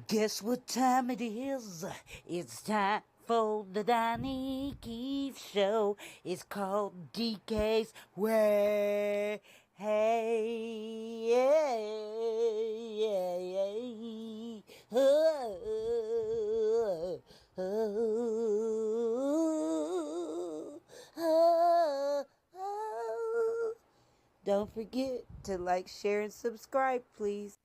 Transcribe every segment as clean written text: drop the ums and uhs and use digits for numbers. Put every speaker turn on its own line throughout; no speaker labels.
Guess what time it is? It's time for the Donnie Keith Show. It's called DKs Way. Hey, yeah, yeah, yeah. Oh, oh, oh, oh. Don't forget to like, share, and subscribe, please.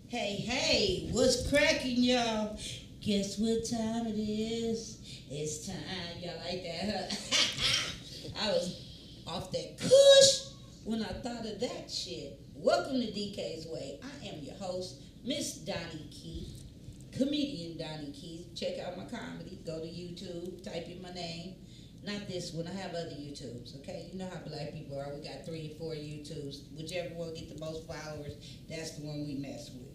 Hey, what's cracking, y'all? Guess what time it is? It's time. Y'all like that, huh? I was off that kush when I thought of that shit. Welcome to DKs Way. I am your host, Miss Donnie Keith, comedian Donnie Keith. Check out my comedy. Go to YouTube, type in my name. Not this one. I have other YouTubes, okay? You know how black people are. We got 3 or 4 YouTubes. Whichever one get the most followers, that's the one we mess with.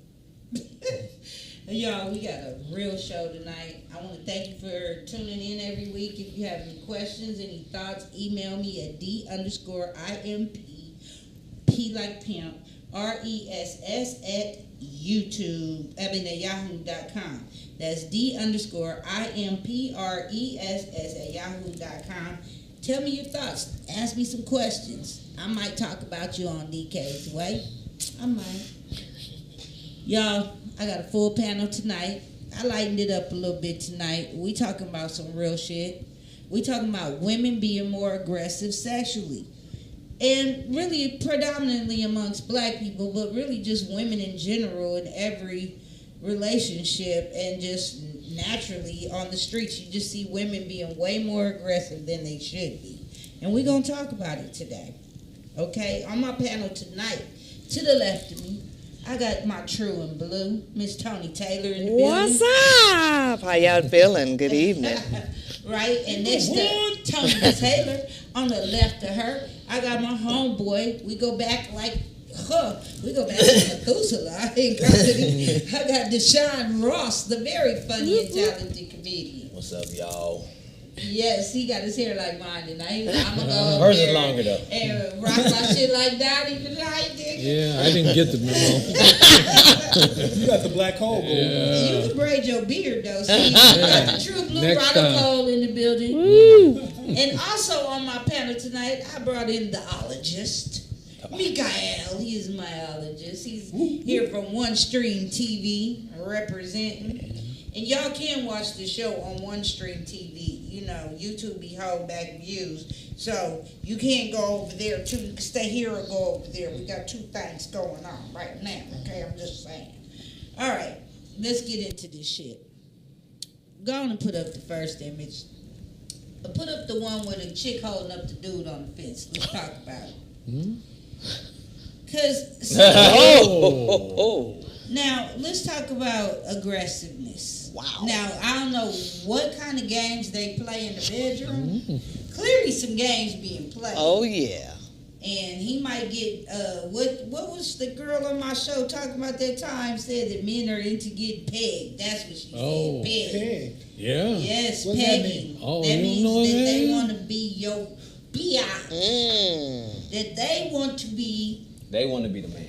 Y'all, we got a real show tonight. I want to thank you for tuning in every week. If you have any questions, any thoughts, email me at D_IMP, P like pimp, RESS at yahoo.com. That's D_IMPRESS at yahoo.com. Tell me your thoughts. Ask me some questions. I might talk about you on DK's Way. I might. Y'all, I got a full panel tonight. I lightened it up a little bit tonight. We talking about some real shit. We talking about women being more aggressive sexually. And really predominantly amongst black people, but really just women in general in every relationship, and just naturally on the streets, you just see women being way more aggressive than they should be. And we're going to talk about it today. Okay? On my panel tonight, to the left of me, I got my true and blue, Miss Tony Taylor in the building.
What's up? How y'all feeling? Good evening.
Right, and next to Tony Taylor, on the left of her, I got my homeboy. We go back like, we go back to Methuselah. I got Deshaun Ross, the very funny and talented comedian.
What's up, y'all?
Yes, he got his hair like mine tonight. I'm gonna go
Hers is longer though.
And rock my shit like Donnie tonight, nigga.
Yeah, I didn't get the memo.
You got the black hole going on.
You can braid your beard though. See, you got the true blue
Next
Ronald
time.
Cole in the building.
Woo.
And also on my panel tonight, I brought in the ologist, Mikael. He is my ologist. He's here from One Stream TV representing. And y'all can watch the show on One Stream TV. You know, YouTube be holding back views. So you can't go over there too. You can stay here or go over there. We got 2 things going on right now. Okay, I'm just saying. All right, let's get into this shit. Go on and put up the first image. Put up the one with the chick holding up the dude on the fence. Let's talk about it. Cause now let's talk about aggressiveness.
Wow.
Now I don't know what kind of games they play in the bedroom. Clearly some games being played.
Oh, yeah.
And he might get what was the girl on my show talking about that time said that men are into getting pegged. That's what she said. Pegged.
Peg.
Yeah.
Yes,
What does that
pegging.
mean?
Oh,
that
you
means
know
that
that?
they want to be your biatch. That they want to be.
They want to be the man.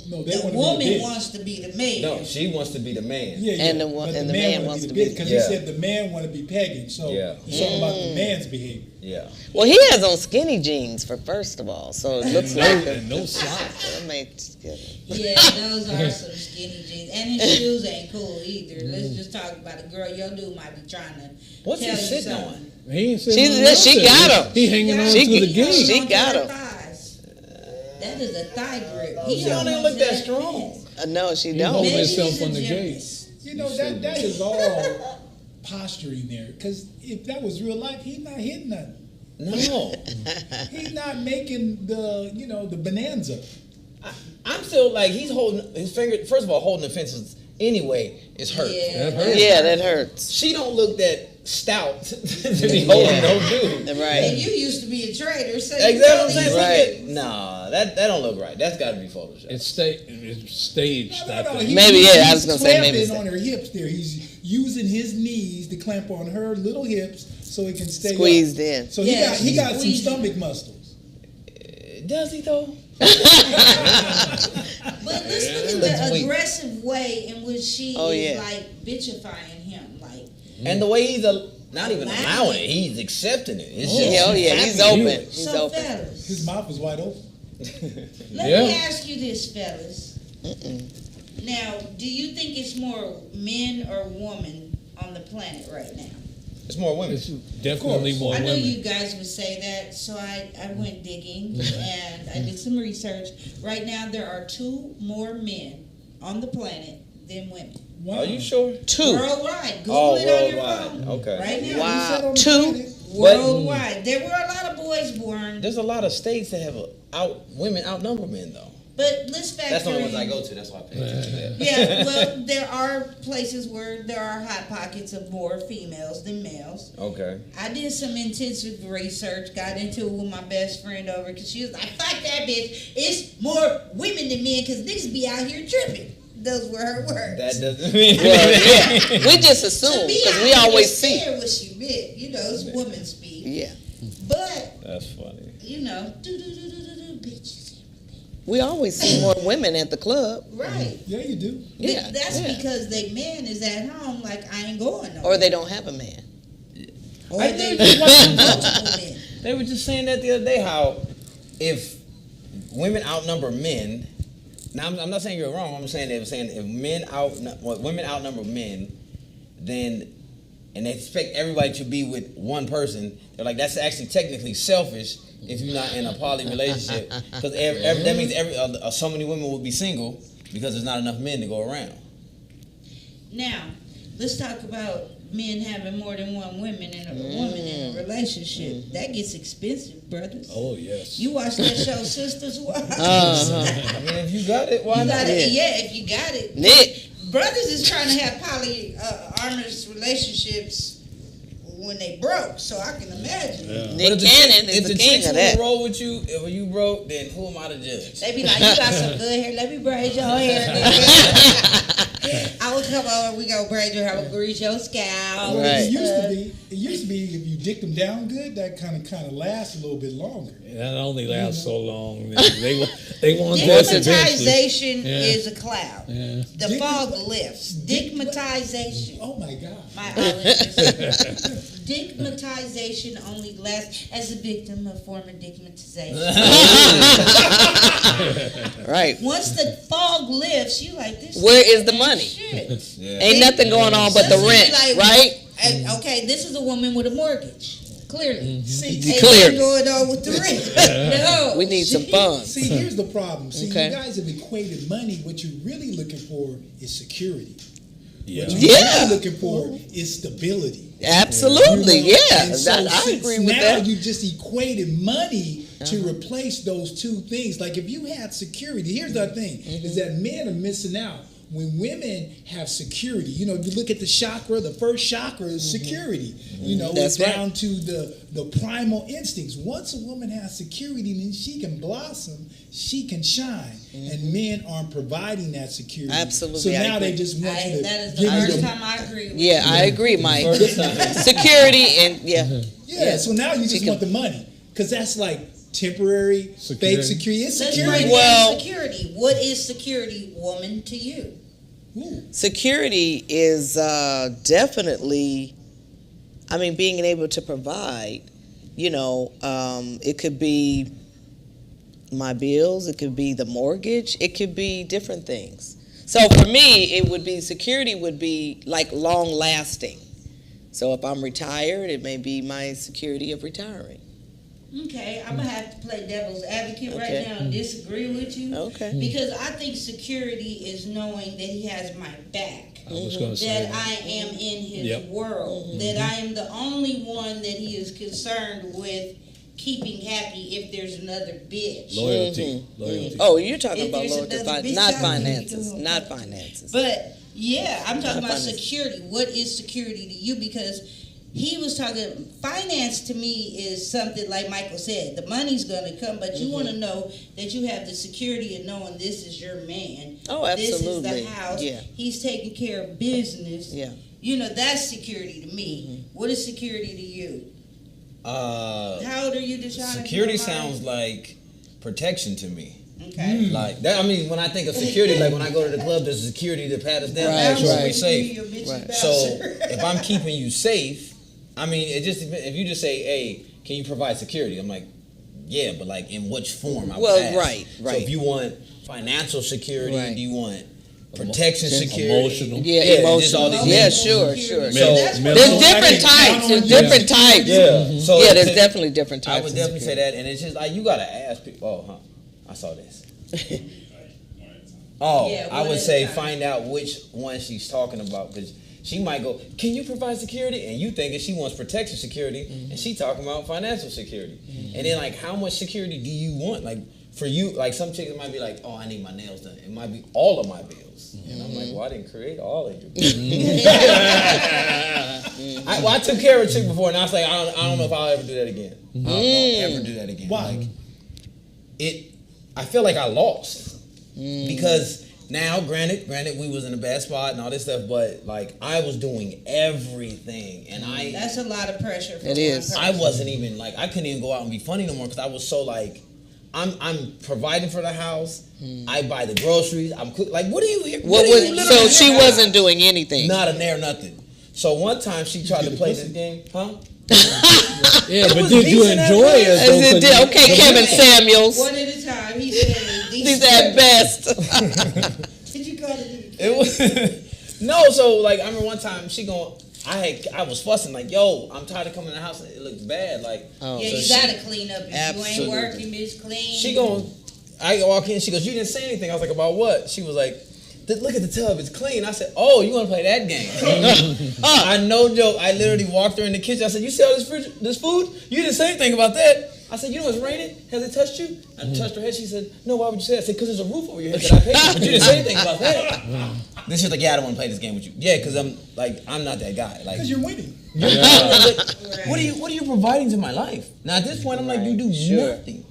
No, they
The
want
woman
to be the bitch.
wants to be the man.
No, she wants to be the man.
Yeah,
And the
but
man wants to be the
because
bitch.
he said the man want to be pegging. So he's talking about the man's behavior.
Yeah.
Well, he has on skinny jeans for first of all, so it looks like
And no socks.
that makes good.
Yeah, those are some skinny jeans. And his shoes ain't cool either. Let's just talk about it. Girl, your dude might be trying to
What's
tell
he
you
sitting
something.
on?
He ain't sitting on
She
nothing.
got him.
He hanging on
She
to the
get-
game.
she got him.
That is a thigh grip.
She don't even look that strong.
No, she
He
don't.
holding
Maybe
himself
he's a
on the gate.
gymnast.
You know that is all posturing there. Because if that was real life, he's not hitting nothing.
No.
He's not making the bonanza.
I'm still like, he's holding his finger. First of all, holding the fences anyway is hurt.
Yeah.
That hurts.
Yeah, that hurts.
She don't look that stout to be holding no dude.
And
Right.
you used to be a trader, so
Exactly
you
what I'm
know
saying.
these-
Right.
Nah, that don't look right. That's got to be Photoshop.
It's staged. I think.
Maybe, yeah, I was gonna say maybe
He's
so.
clamping on her hips there. He's using his knees to clamp on her little hips so he can stay
Squeezed
up.
in.
So
Yeah,
he got some
squeezed.
stomach muscles.
Does he though?
But listen to
That's
the
weak.
aggressive way in which she
Oh,
is
yeah.
like bitchifying him. Like,
And the way he's not even allowing it, he's accepting it. It's just
Yeah, oh yeah, he's
happy to do
open.
it.
He's
so
open.
fellas,
His mouth is wide open.
let
Yeah.
me ask you this, fellas. Now, do you think it's more men or women on the planet right now?
It's more women.
It's definitely more
I know
women.
you guys would say that, so I went digging and I did some research. Right now, there are 2 more men on the planet than women.
Wow.
Are you sure?
2.
Worldwide. Google
Oh,
it on your
worldwide.
phone.
Okay.
Right now.
Wow.
You said on the
2.
planet.
Worldwide. There were a lot of boys born,
There's a lot of states that have women outnumber men though.
but let's factor
That's the only
in.
ones I go to. That's why I pay attention to that.
Yeah, well, there are places where there are hot pockets of more females than males.
Okay.
I did some intensive research, got into it with my best friend over, because she was like, fuck that bitch. It's more women than men, because niggas be out here tripping. Those were her words.
That doesn't mean.
Well, yeah. We just assume
To be
because
out
we
here
always see.
saying what she meant. You know, it's woman speak.
Yeah.
But,
That's funny.
you know, bitches.
We always see more women at the club.
Right.
Yeah, you do.
Yeah.
That's
yeah.
because they man is at home, like, I ain't going nowhere.
Or they don't have a man.
Or
I
they
think-
multiple men.
They were just saying that the other day how if women outnumber men. Now I'm not saying you're wrong. I'm saying they were saying if women outnumber men, then and they expect everybody to be with one person. They're like that's actually technically selfish if you're not in a poly relationship because that means so many women will be single because there's not enough men to go around.
Now, let's talk about men having more than one woman in a woman in a relationship. That gets expensive, brothers.
Oh, yes.
You watch that show, Sisters Wives?
I mean, if you got it, why
You
not?
got it, yeah. If you got it,
Nick.
brothers is trying to have polyamorous relationships when they broke. So I can imagine.
Yeah.
Nick Cannon is the king
chicks
of
wanna
that.
roll with you, if you broke, then who am I to judge?
They be like, you got some good hair. Let me braid your hair. I would come over. We go braid your hair. We'll grease your scalp.
Right.
It used to be if you dick them down good, that kind of lasts a little bit longer.
That only lasts so long. They want that eventually.
Digmatization
Yeah.
is a cloud.
Yeah.
The fog lifts. Digmatization.
Oh my God.
My allergies. Digmatization only lasts as a victim of former digmatization.
Right.
Once the fog lifts, you like this.
Where
shit
is the
ain't
money?
Shit.
Yeah.
Ain't nothing going on but the
This is
rent,
like-
right?
And, okay, this is a woman with a mortgage. Clearly. See, ain't
Clearly.
nothing going on with the rent. No.
We need some funds.
See, here's the problem. See,
Okay.
you guys have equated money. What you're really looking for is security.
Yeah.
What you're
Yeah.
really looking for is stability.
Absolutely,
You know?
yeah.
And so
I
since
agree with
now
that.
you just equated money to replace those two things. Like if you had security, here's the thing: is that men are missing out. When women have security, you know, if you look at the chakra, the first chakra is security. You know,
That's
it's
right.
down to the primal instincts. Once a woman has security, then she can blossom, she can shine, and men aren't providing that security.
Absolutely,
So
I
now they
agree.
just want you to
That is the
give you
first
the
time I agree with
Yeah, I agree, Mike. Security and
Yeah, so now you just
can-
want the money. Because that's like temporary, fake
Security.
security. It's
Let's
security.
break
Well-
down security. What is security, woman, to you?
Ooh.
security is definitely, I mean, being able to provide, you know, it could be my bills, it could be the mortgage, it could be different things. So for me, it would be, security would be like long lasting. So if I'm retired, it may be my security of retiring.
Okay, I'm gonna have to play devil's advocate
Okay.
right now and disagree with you.
Okay.
Because I think security is knowing that he has my back.
I was going to say
That I am in his
Yep.
world. That I am the only one that he is concerned with keeping happy if there's another bitch.
loyalty. Loyalty.
Oh, you're talking
If
about
there's
loyalty,
another bitch
not
out there,
finances,
you
not
go.
finances.
But yeah, I'm talking
Not
about
finance.
security. What is security to you? Because he was talking, finance to me is something like Michael said, the money's going to come, but you want to know that you have the security of knowing this is your man.
Oh, absolutely.
This is the house.
Yeah.
He's taking care of business.
Yeah.
You know, that's security to me. What is security to you? How old are you, Deshaun?
Security sounds like protection to me.
Okay.
Like that. I mean, when I think of security, like when I go to the club, there's security to pat us down,
Right,
make sure
right.
we're safe.
Right.
So if I'm keeping you safe, I mean, it just if you just say, "Hey, can you provide security?" I'm like, "Yeah," but like in which form? I would
Well,
ask.
right.
So if you want financial security,
Right.
do you want protection security?
Emotional.
Yeah,
just
emotional.
all these
Yeah,
things.
sure.
So-
There's different types. There's different types.
Yeah. So
Yeah, there's
to-
definitely different
I
types.
would
of
definitely say
security.
that, and it's just like you gotta ask people. Oh, I saw this. Oh,
Yeah,
I
one
would
at a
say
time.
find out which one she's talking about, because she might go, "Can you provide security?" And you thinking she wants protection security, and she talking about financial security. And then like, how much security do you want? Like for you, like some chicks might be like, "Oh, I need my nails done." It might be all of my bills, and I'm like, "Well, I didn't create all of your bills." I took care of a chick before, and I was like, I don't know if I'll ever do that again. I don't ever do that again.
Why?
Like, I feel like I lost because now, granted, we was in a bad spot and all this stuff, but like I was doing everything, and
That's a lot of pressure for
It is.
one
I
person.
wasn't even like I couldn't even go out and be funny no more because I was so like I'm providing for the house. I buy the groceries. I'm cook. Like, what are you here?
What
are you
was,
literally
so she
here?
wasn't doing anything.
Not a nair, nothing. So one time she tried to play this game, huh?
Yeah, but
was
did you
decent at
enjoy
best.
it?
As
though,
it
'cause
did.
you-
Okay, Kevin Samuels.
One at a time. He said it was
He's
decent.
at best.
Did you call it?
It was no. So like I remember one time I was fussing like, "Yo, I'm tired of coming to the house. It looks bad." Like,
Oh.
Yeah,
so
you
she-
gotta clean up. If you
Absolutely.
ain't working, bitch, clean.
She I walk in, she goes, "You didn't say anything." I was like, "About what?" She was like, "Look at the tub, it's clean." I said, "Oh, you want to play that game?" I no joke. I literally walked her in the kitchen. I said, "You see all this food? You didn't say anything about that." I said, "You know it's raining? Has it touched you?" I touched her head. She said, "No, why would you say that?" I said, "Because there's a roof over your head that I paid for, but you didn't say anything about that." Then she was like, "Yeah, I don't want to play this game with you." Yeah, because I'm not that guy. Like,
Because you're winning.
what are you providing to my life? Now at this point, I'm like, you do
Sure.
nothing.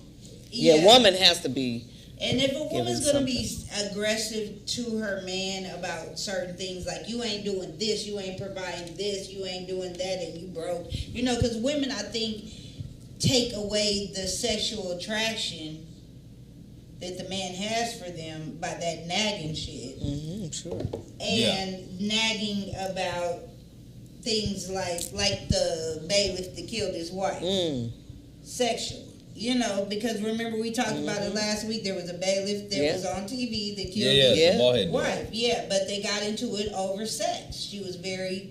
Yeah, woman has to be.
And if a woman's
Given
gonna be aggressive to her man about certain things, like you ain't doing this, you ain't providing this, you ain't doing that, and you broke, because women, I think, take away the sexual attraction that the man has for them by that nagging shit,
Sure.
and nagging about things like the bailiff that killed his wife sexually. Because remember we talked about it last week. There was a bailiff that was on TV that killed his
Yeah.
the ball head.
wife. Yeah, but they got into it over sex. She was very,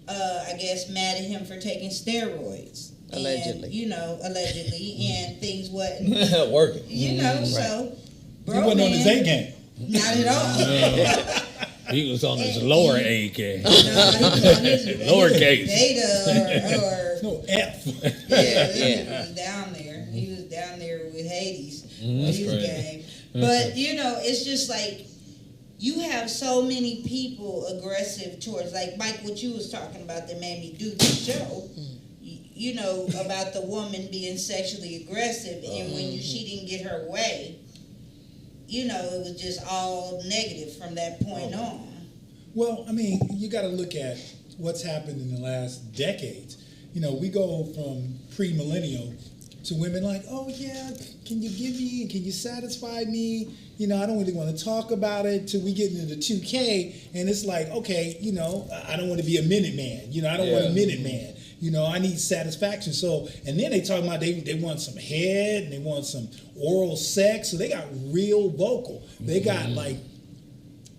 I guess, mad at him for taking steroids.
Allegedly.
And, allegedly, and things wasn't,
Working.
so.
He
Bro,
wasn't on his
man,
A game.
Not at all.
He was on his lower A game.
No, he was on his
Lowercase.
Beta or
No, F.
Yeah.
He was down there. He was down there with Hades.
That's
His
crazy.
game. But it's just like you have so many people aggressive towards, like Mike, what you was talking about that made me do the show. About the woman being sexually aggressive, and when she didn't get her way, it was just all negative from that point on.
Well, I mean, you got to look at what's happened in the last decades. We go from pre-millennial to women like, "Oh yeah, can you satisfy me? I don't really want to talk about it." Till we get into the 2K, and it's like, okay, I don't want to be a minute man. I don't want a minute man. I need satisfaction. So, and then they talk about they want some head and they want some oral sex. So they got real vocal. They got like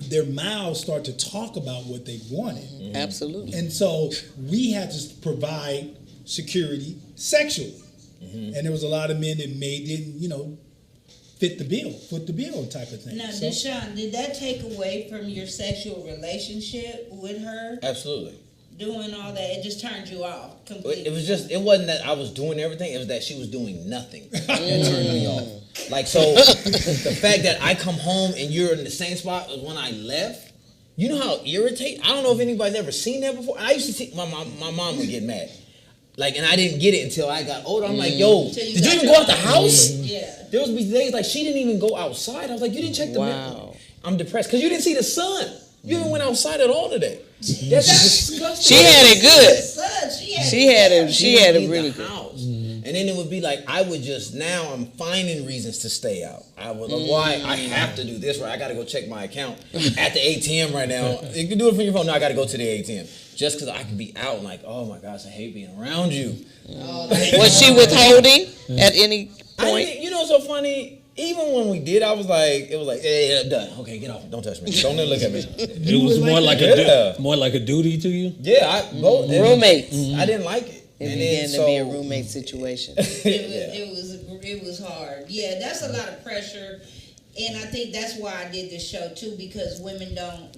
their mouths start to talk about what they wanted.
Absolutely.
And so we had to provide security sexually. And there was a lot of men that didn't foot the bill type of thing.
Now,
So-
Deshaun, did that take away from your sexual relationship with her?
Absolutely.
Doing all that, it just turned you off completely.
It wasn't that I was doing everything, it was that she was doing nothing that turned me off. Like, so the fact that I come home and you're in the same spot as when I left, you know how irritating? I don't know if anybody's ever seen that before. I used to see, my mom would get mad. Like, and I didn't get it until I got older. I'm like, yo,
Till you
did you
got
even
your
go out the
own-
house?
Yeah.
There was days like she didn't even go outside. I was like, you didn't check the
Wow.
I'm depressed because you didn't see the sun. You even went outside at all today. That's disgusting.
She had it good.
Son,
She had it. She had it
leave
really
the
good.
house. And then it would be like I'm finding reasons to stay out. I would why I have to do this, right? I got to go check my account at the ATM right now. You can do it from your phone. No, I got to go to the ATM just because I can be out and like, oh my gosh, I hate being around you.
Was she withholding at any point?
You know what's so funny? Even when we did, it was like, yeah, done. Okay, get off. Don't touch me. Don't even look at me.
It was more like a duty to you.
Yeah,
Roommates.
I didn't like it.
It began to be a roommate situation.
It was hard. Yeah, that's a lot of pressure. And I think that's why I did this show too, because women don't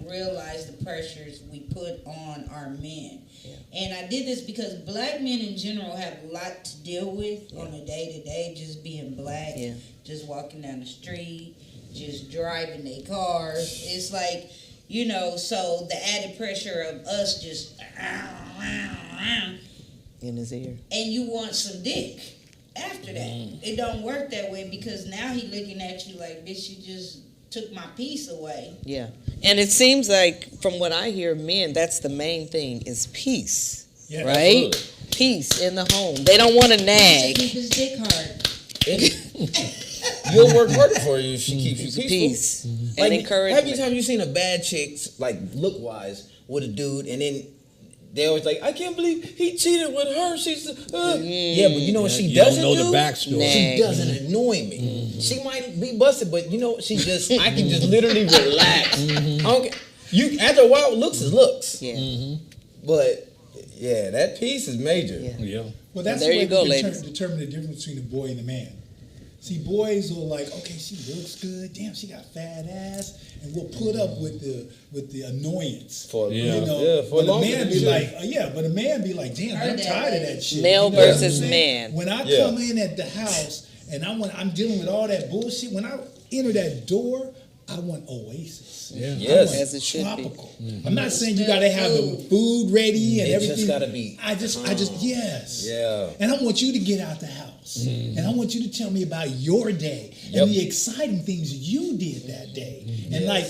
realize the pressures we put on our men. Yeah. And I did this because black men in general have a lot to deal with on a day-to-day, just being black, just walking down the street, just driving their cars. It's like, so the added pressure of us just
in his ear.
And you want some dick after that. It don't work that way because now he looking at you like, bitch, you just took my peace away.
Yeah. And it seems like from what I hear, men, that's the main thing is peace. Yeah, right? Absolutely. Peace in the home. They don't want to nag.
Keep his dick hard.
You'll work harder for you if she keeps you peaceful.
Peace. And encouragement.
Have you seen a bad chick, like look-wise, with a dude, and then they always like, I can't believe he cheated with her. She's yeah, but you know what she doesn't do?
You don't know the backstory.
She doesn't annoy me. She might be busted, but I can just literally relax. I don't care. After a while, looks is looks.
Yeah.
But yeah, that piece is major.
Yeah.
Well, that's the way we determine the difference between a boy and a man. See, boys will like, okay, she looks good. Damn, she got fat ass, and we'll put up with the annoyance.
For a
long man be like, but a man be like, damn, I'm tired of that shit.
Male versus man.
When I come in at the house and I'm dealing with all that bullshit, when I enter that door, I want oasis.
Yeah. Yes.
As it should
tropical. Be. I'm not saying you gotta have the food ready and everything.
It just gotta be.
I just yes.
Yeah.
And I want you to get out the house. And I want you to tell me about your day and the exciting things you did that day. And like,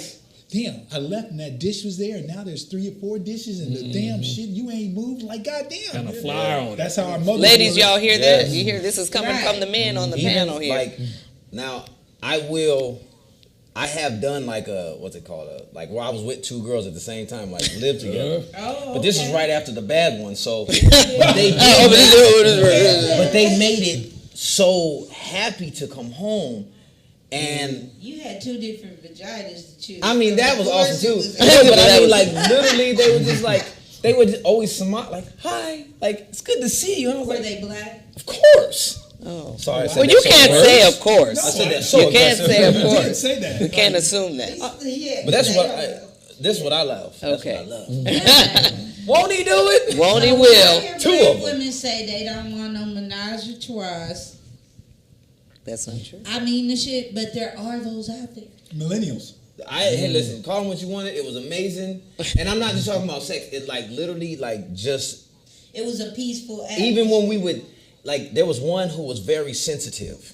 damn, I left and that dish was there and now there's 3 or 4 dishes and the damn shit you ain't moved. Like, goddamn.
Kind of flyer on it.
That's how our mother.
Ladies, y'all hear that? You hear this is coming from the men on the panel here.
Like, now I have done like what's it called? Like where I was with 2 girls at the same time, like lived together. But this is right after the bad one, so but they made it so happy to come home, and
you had 2 different vaginas to choose.
I mean that was awesome too. But I mean, like literally, they were just like they would always smile, like hi, like it's good to see you. And I was
were
like,
they black?
Of course.
Oh,
sorry.
Well, you can't say of course.
I said that so
you can't say of course.
Can't say that.
You can't assume that.
But that's what I love. That's
okay.
what I love. Won't he do it?
Won't he will?
2 of them.
Women say they don't want no menage a trois.
That's not true.
I mean the shit, but there are those out there.
Millennials.
Hey, listen, call them what you wanted. It was amazing. And I'm not just talking about sex. It like literally like just.
It was a peaceful act.
Even when we would. Like, there was one who was very sensitive,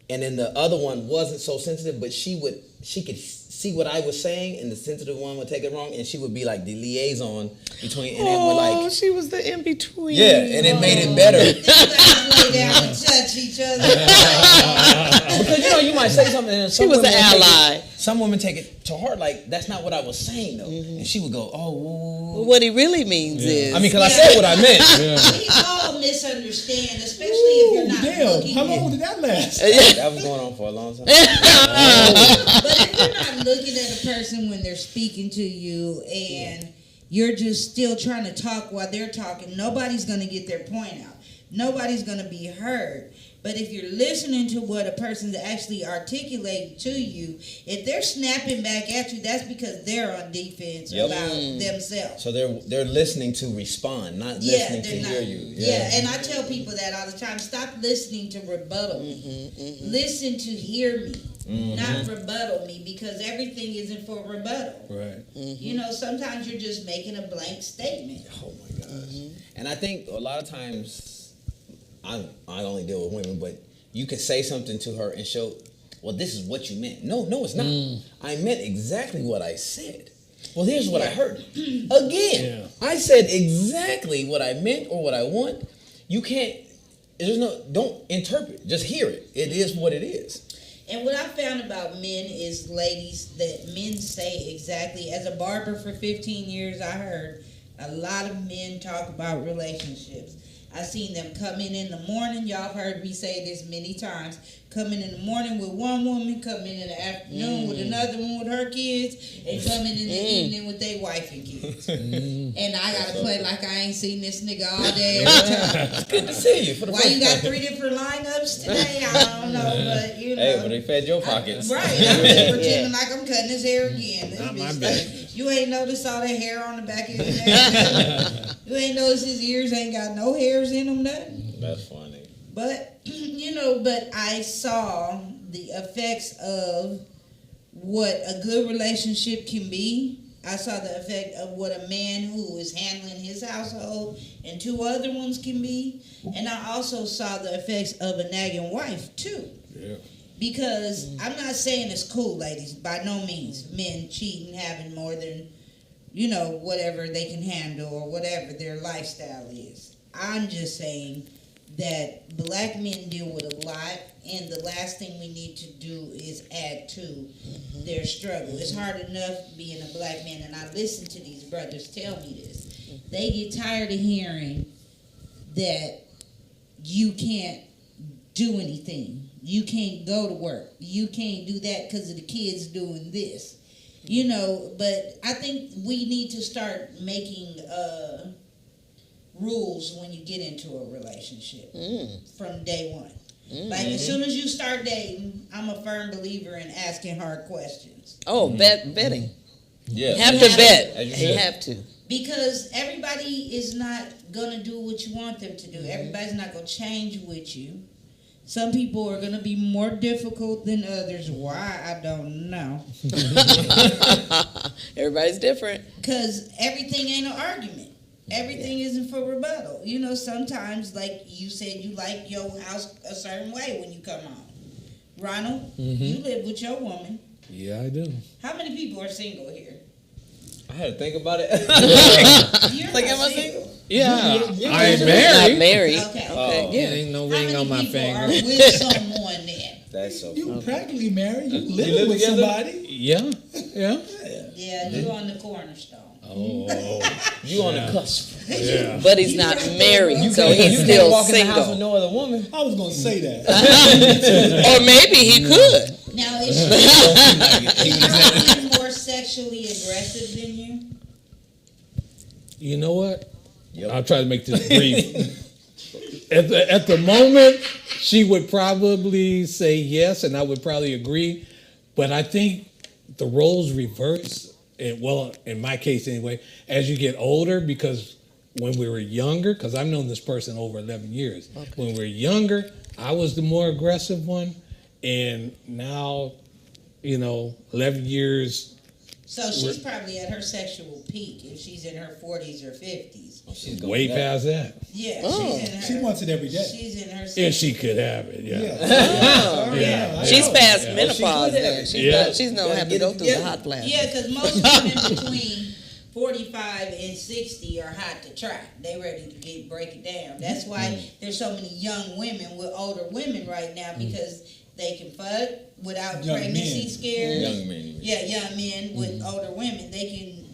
and then the other one wasn't so sensitive, but she could see what I was saying, and the sensitive one would take it wrong, and she would be like the liaison between, and then would like.
She was the in between.
Yeah, and it made it better.
Lay down and touch each other.
Because you might say something, and
she was the ally.
Some women take it to heart, like that's not what I was saying though, and she would go, "Oh."
Well, what he really means is.
I mean, because I said what I meant.
We all misunderstand, especially if you're not looking.
How long did that last?
That was going on for a long time.
But if you're not looking at a person when they're speaking to you and you're just still trying to talk while they're talking, nobody's going to get their point out. Nobody's going to be heard. But if you're listening to what a person's actually articulating to you, if they're snapping back at you, that's because they're on defense about themselves.
So they're listening to respond, not listening to hear you.
Yeah, and I tell people that all the time. Stop listening to rebuttal me. Listen to hear me, not rebuttal me, because everything isn't for rebuttal.
Right.
Sometimes you're just making a blank statement.
Oh my gosh. And I think a lot of times, I only deal with women, but you can say something to her and show, well, this is what you meant. No, it's not. I meant exactly what I said. Well, here's what I heard. Again, I said exactly what I meant or what I want. You can't, don't interpret. Just hear it. It is what it is.
And what I found about men is, ladies, that men say exactly, as a barber for 15 years, I heard a lot of men talk about relationships. I seen them come in the morning. Y'all have heard me say this many times. Come in the morning with one woman, come in the afternoon with another one with her kids, and come in the evening with their wife and kids. And I gotta play like I ain't seen this nigga all day every time.
It's good to see you. For the
Why
first
you got
time.
3 different lineups today? I don't know, but you know.
Hey, but they fed your pockets.
Right, I'm just pretending like I'm cutting his hair again. This
Not my
bitch
bad.
think, you ain't noticed all that hair on the back of his neck? You ain't noticed his ears ain't got no hairs in them, nothing?
That's funny.
But, but I saw the effects of what a good relationship can be. I saw the effect of what a man who is handling his household and 2 other ones can be. And I also saw the effects of a nagging wife, too.
Yeah.
Because I'm not saying it's cool, ladies, by no means. Men cheating, having more than, whatever they can handle or whatever their lifestyle is. I'm just saying that black men deal with a lot, and the last thing we need to do is add to their struggle. It's hard enough being a black man, and I listen to these brothers tell me this. They get tired of hearing that you can't do anything. You can't go to work. You can't do that because of the kids doing this. But I think we need to start making rules when you get into a relationship from day one. Like, as soon as you start dating, I'm a firm believer in asking hard questions.
Oh, betting.
Yeah.
Have
You
to
have
bet.
to.
You have to.
Because everybody is not going to do what you want them to do. Everybody's not going to change with you. Some people are going to be more difficult than others. Why? I don't know.
Everybody's different.
Because everything ain't an argument. Everything isn't for rebuttal. Sometimes, like you said, you like your house a certain way when you come home. Ronald, you live with your woman.
Yeah, I do.
How many people are single here?
I had to think about it.
You're
Like,
not
am I
single.
Yeah, I ain't
Not
married.
married.
Okay.
Oh.
Yeah, ain't no
How
ring
many
on my
people are
finger.
with someone then?
That's so
You
funny.
practically married. You
live
live with
together?
somebody.
Yeah, yeah.
Yeah, you on the cornerstone.
Oh,
You on the cusp.
yeah.
But he's not married, so
You
he's
can't
still
walk in the house with
single.
no other woman.
I was gonna say that.
Or maybe he could.
Now, is she more sexually aggressive than you?
You know what?
Yep.
I'll try to make this brief. At the moment, she would probably say yes, and I would probably agree. But I think the roles reverse. In my case anyway, as you get older, because when we were younger, because I've known this person over 11 years. Okay. When we were younger, I was the more aggressive one, and now, 11 years.
So she's probably at her sexual peak if she's in her 40s or 50s.
Oh, she's
Way
going
past that.
Yeah,
Oh.
she's in her.
She wants it every day.
She's in her.
If she could have it, yeah.
Yeah.
She's past
Yeah.
menopause
She could
then.
have.
She's not
Gotta
have to
get
go
it
through the
together.
hot flash.
Yeah, because most women between 45 and 60 are hot to try. They ready to break it down. That's why there's so many young women with older women right now, because they can fuck without
Young
pregnancy
men.
scares.
Young men.
Yeah, young men with older women. They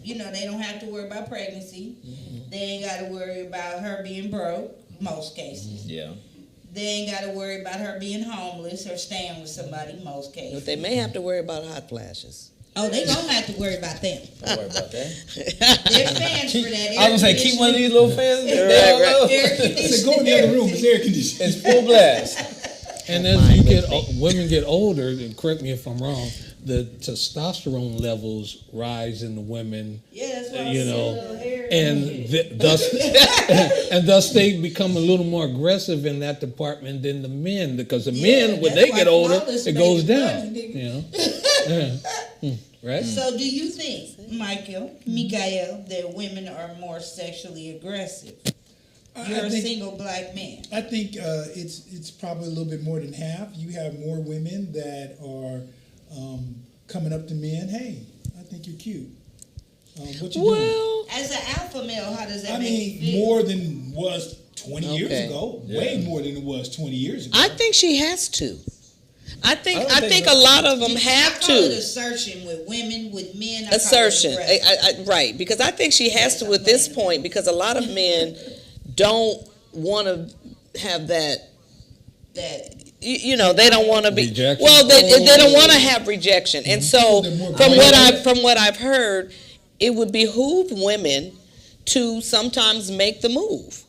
can, they don't have to worry about pregnancy. They ain't got to worry about her being broke, most cases.
Yeah.
They ain't got to worry about her being homeless or staying with somebody, most cases.
But they may have to worry about hot flashes.
Oh, they gonna have to worry about them.
Don't worry about that.
They're fans for that.
I was gonna say, keep one of these little fans.
Right.
Air
I said,
conditioning.
go in the other room. It's air conditioning.
It's full blast.
And as you women get older, and correct me if I'm wrong, the testosterone levels rise in the women.
Yeah, that's why
You
I
know,
said little hair.
and thus they become a little more aggressive in that department than the men, because the
Yeah,
men, when
that's
they
why
get older,
flawless
it goes
makes
down.
money, nigga.
Right?
So, do you think, Mikael, that women are more sexually aggressive? You're a single black man.
I think it's probably a little bit more than half. You have more women that are coming up to men. Hey, I think you're cute. What you doing?
Well,
As an alpha male, how does that
I
make you
mean,
feel?
more than was 20 years
Okay.
ago, way more than it was 20 years ago.
I think she has to. I think
I don't
I
think
think
so.
a lot of them
I
have
call it
to.
assertion with women, with men. I call it
Assertion,
aggressive.
right? Because I think she has to at this point. Because a lot of men don't want to have that.
That
You know, they don't want to be.
Rejection.
Well, they don't want to have rejection, and so
They're more
from what I've heard, it would behoove women to sometimes make the move.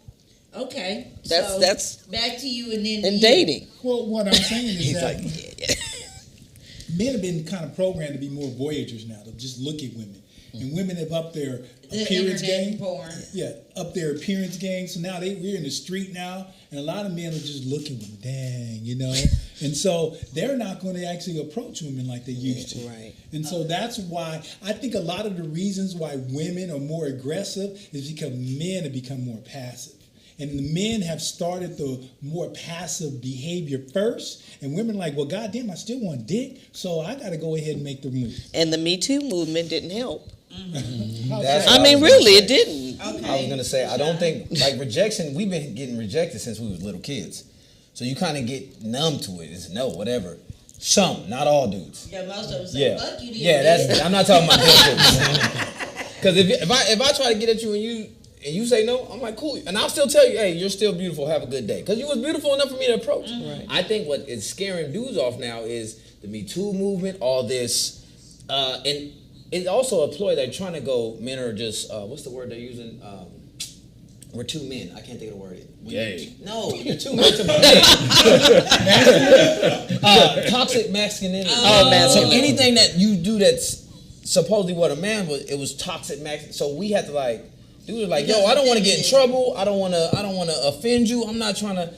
okay.
That's
back to you and then
in
you.
dating.
Well, what I'm saying is
He's
that
like, yeah.
men have been kind of programmed to be more voyagers now, to just look at women. And women have upped their
The
appearance
internet
game.
porn.
Yeah, up their appearance game. So now we're in the street now, and a lot of men are just looking with, dang, you know. And so they're not going to actually approach women like they used to.
Right.
And so that's why I think a lot of the reasons why women are more aggressive is because men have become more passive. And the men have started the more passive behavior first, and women are like, well, goddamn, I still want dick, so I got to go ahead and make the move.
And the Me Too movement didn't help.
That's
I
what
mean,
was
really,
gonna
it
say.
didn't.
Okay.
I was gonna say I don't think like rejection. We've been getting rejected since we was little kids, so you kind of get numb to it. It's no, whatever. Some, not all dudes.
Yeah, most of them say,
Yeah,
fuck you.
yeah. That's. I'm not talking about this. Because if I try to get at you and you say no, I'm like cool, and I'll still tell you, hey, you're still beautiful. Have a good day. Because you was beautiful enough for me to approach.
Right.
I think what is scaring dudes off now is the Me Too movement, all this, and it's also a ploy. They're trying to go. Men are just what's the word they're using? We're two men. I can't think of the word.
Gay.
No, you're two men. Toxic masculinity.
Oh, masculinity.
So anything that you do that's supposedly what a man was, it was toxic masculinity. So we had to like, dudes are like, yo, I don't want to get in trouble. I don't want to offend you. I'm not trying to.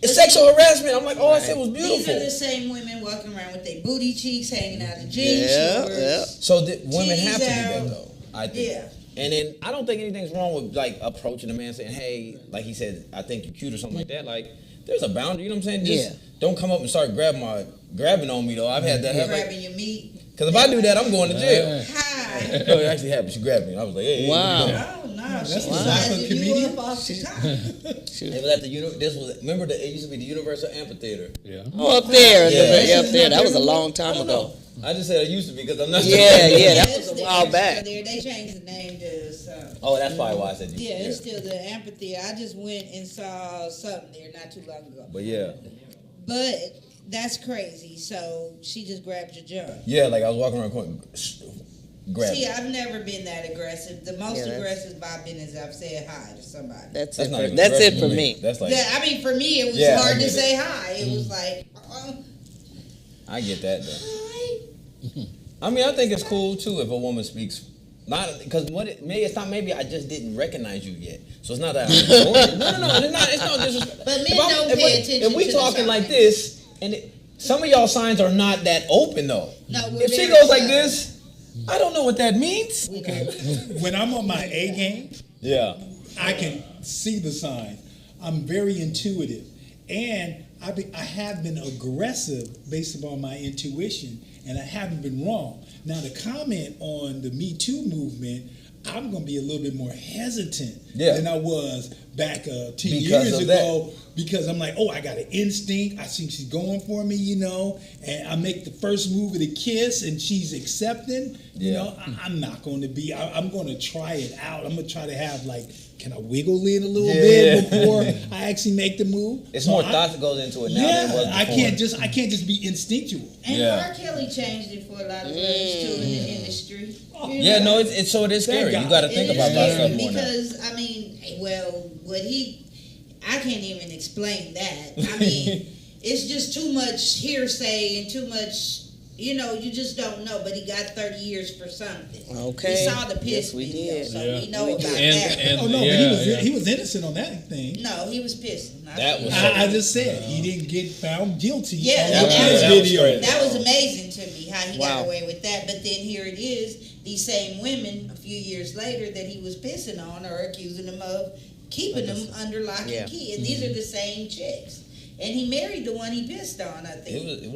It's sexual harassment. I'm like, all I said was
These are
beautiful.
the same women walking around with their booty cheeks hanging out of jeans
Yeah,
shorts.
yeah.
So women have to do
Tease
that
out.
though. I think.
Yeah.
And then I don't think anything's wrong with like approaching a man saying, hey, like he said, I think you're cute or something like that. Like there's a boundary. You know what I'm saying? Just don't come up and start grabbing on me though. I've had that happen.
Grabbing your meat.
Because if I do that, I'm going to jail.
Hi.
No, it actually happened. She grabbed me. I was like, hey.
Wow.
Oh no,
That's
she's
the
sizing you
comedian.
up off the top.
It was at the remember it used to be the Universal Amphitheater.
Yeah.
Oh, up there,
Yeah.
up there. That was a long
I
time
don't
ago.
know. I just said it used to be because I'm not
Yeah, yeah, that
It's
was a
there,
while
it's
back.
still there. They changed the name to something.
Oh, that's probably why I said
Yeah, it's still the amphitheater. I just went and saw something there not too long ago.
But yeah.
But that's crazy. So she just grabbed your junk.
Yeah, like I was walking around the corner, grabbed
See,
it.
I've never been that aggressive. The most
Yeah, that's-
aggressive I've been is I've said hi to somebody.
That's
That's
it.
not
For,
even
that's it
aggressive
for
to
me.
That's like,
Yeah, I mean, for me, it was
Yeah, I
hard to
get it.
say hi. It was like,
I get that though.
hi.
I mean, I think it's cool too if a woman speaks. Not because it's not. Maybe I just didn't recognize you yet. So it's not that. No, it's not. It's not disrespect.
But men
If I'm-
don't
if
pay
we-
attention
If we
to the
talking like
signs.
this, and some of y'all signs are not that open though.
No, we're
If she
very
goes like
shy.
this, I don't know what that means.
We don't.
When I'm on my A game,
Yeah.
I can see the signs. I'm very intuitive, and I have been aggressive based upon my intuition, and I haven't been wrong. Now, the comment on the Me Too movement, I'm going to be a little bit more hesitant than I was back 10 years
of
ago because I'm like, oh, I got an instinct. I think she's going for me, you know, and I make the first move of the kiss and she's accepting. You know, I'm not going to be, I'm going to try it out. I'm going to try to have like, can I wiggle in a little bit before I actually make the move?
It's
So
more thought that goes into it now than it was before.
I can't just be instinctual.
And
Yeah.
R. Kelly changed it for a lot of brothers too in the industry. You
Yeah,
know?
no, it's so it is
Thank
scary.
God.
You got to think
It is
about that
scary
stuff more now.
because I mean, well, I can't even explain that. I mean, it's just too much hearsay and too much. You know, you just don't know. But he got 30 years for something.
Okay.
We saw the piss
Yes, we
video,
did.
so
Yeah.
we know
We
about
did.
that.
And
Oh no,
yeah,
but
yeah.
he was innocent on that thing.
No, he was pissing.
That was
I just said he didn't get found guilty
Yeah,
on
that
the
was-
kids
that was
video.
crazy.
That was amazing to me how he
Wow.
got away with that. But then here it is, these same women a few years later that he was pissing on are accusing him of keeping them under lock
Yeah.
and key. And these are the same chicks. And he married the one he pissed on, I think.
Did he?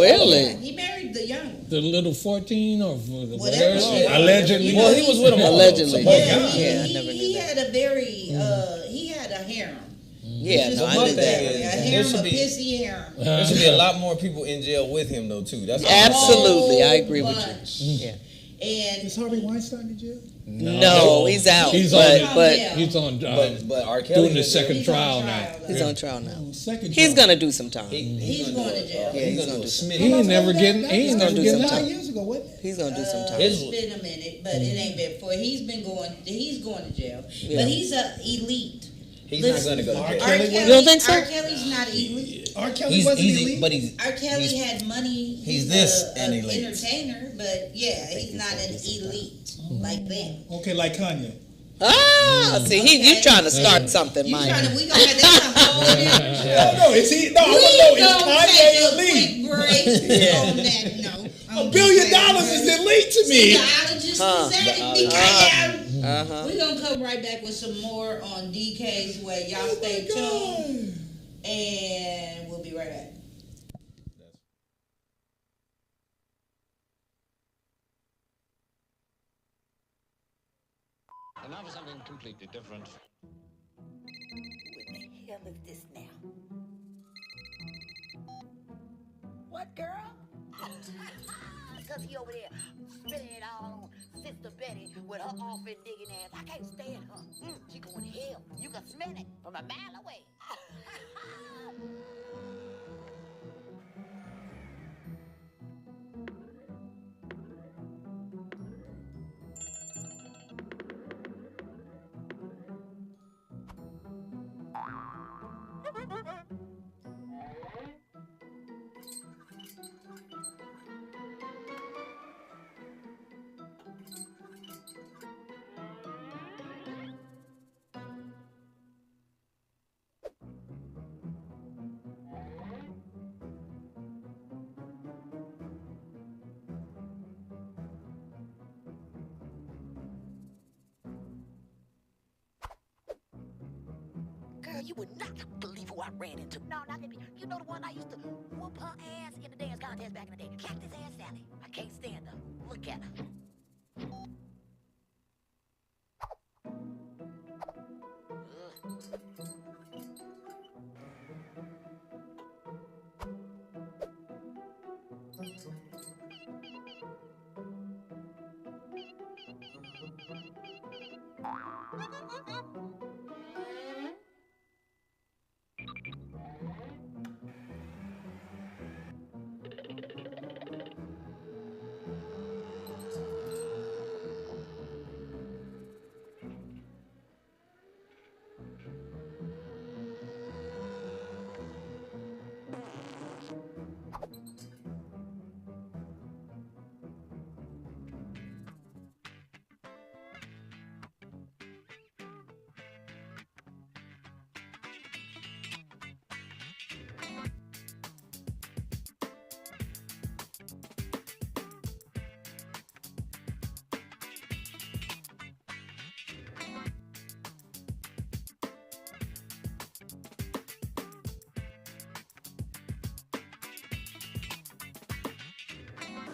Really?
He married the young one.
The little 14 or
Whatever
whatever.
she is.
Allegedly.
Well, he was with him all,
Allegedly.
though,
Yeah,
supposedly.
yeah, I never knew
he
that.
had a very he had a harem.
Yeah,
It's
no,
just
I
my
did
thing
that.
is-
a
there
harem
should
of
be-
pissy harem.
There should be a lot more people in jail with him though too. That's what
Absolutely, I agree with
Bunch.
you. Yeah.
And
Is Harvey Weinstein in jail?
No, he's out.
He's
but
on.
but
Yeah.
He's on.
But R. Kelly
doing the second
he's on
trial now.
though.
he's on trial now.
Second
He's
trial.
gonna do some time.
He's going to jail.
Yeah,
He's
he's
gonna
gonna
do
do
a
some-
Smitty.
He ain't never getting. He ain't never
gonna do
getting
some
out.
9 years ago, wasn't it?
He's gonna do some time.
His-
It's been a minute, but it ain't been for. He's going to jail.
Yeah.
But he's a elite.
He's not going to go to
R.
jail.
Kelly
You don't think so?
R. Kelly's not elite.
R. Kelly wasn't elite.
But he's
R. Kelly
he's-
had money.
he's this
an
an elite.
entertainer, but yeah, he's not an elite like them.
Okay, like Kanye.
See, you
Okay.
trying to start something,
You
Mike.
trying to? We gonna have that's a whole different show.
No, is he? No, I
We
want to know, is
gonna
Kanye
take a
elite?
quick break on that note.
$1 billion is elite to me.
Geologist
Huh.
We're gonna come right back with some more on DK's Way. Y'all stay tuned, and we'll be right back.
And now for something completely different.
What the hell is this now? What, girl? Because he over there spilling it all on Sister Betty with her often digging ass. I can't stand her. She going to hell. You can smell it from a mile away. Girl, you would not believe who I ran into. No, not me. You know the one I used to whoop her ass in the dance contest back in the day. Cactus ass Sally. I can't stand her. Look at her.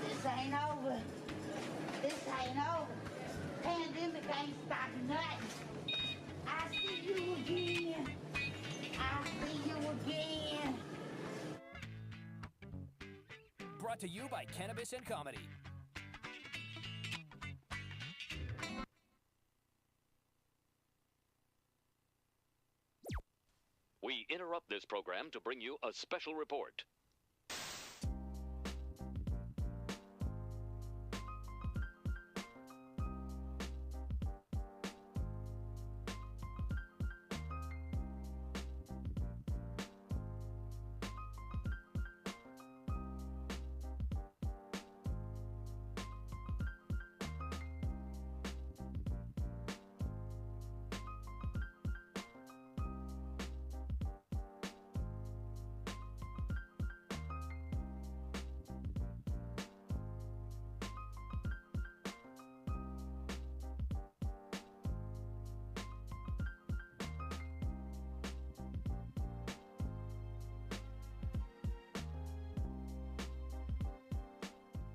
This ain't over. This ain't over. Pandemic ain't stopping nothing. I see you again. I see you again.
Brought to you by Cannabis and Comedy.
We interrupt this program to bring you a special report.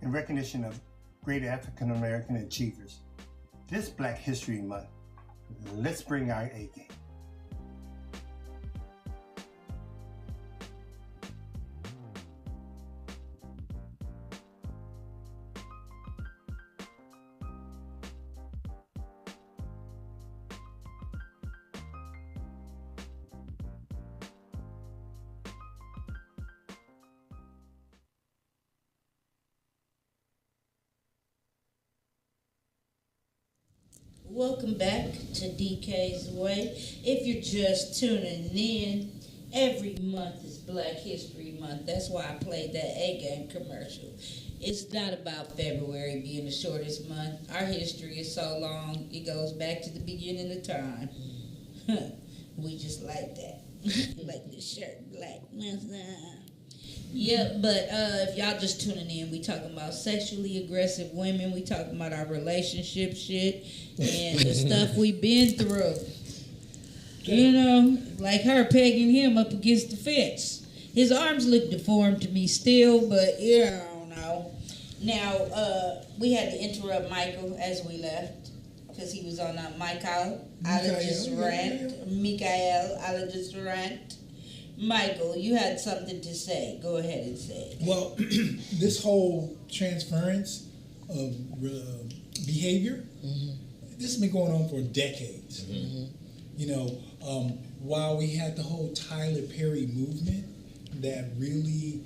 In recognition of great African American achievers, this Black History Month, let's bring our A game.
Welcome back to DKs Way. If you're just tuning in, every month is Black History Month. That's why I played that A-Game commercial. It's not about February being the shortest month. Our history is so long, it goes back to the beginning of time. We just like that. Like this shirt, Black Month. Yeah, but if y'all just tuning in, we talking about sexually aggressive women. We talking about our relationship shit and the stuff we been through. You know, like her pegging him up against the fence. His arms look deformed to me still, but yeah, I don't know. Now, we had to interrupt Michael as we left because he was on Mikael Alleged's rant. Michael, you had something to say. Go ahead and say it.
Well, this whole transference of behavior, this has been going on for decades. You know, while we had the whole Tyler Perry movement that really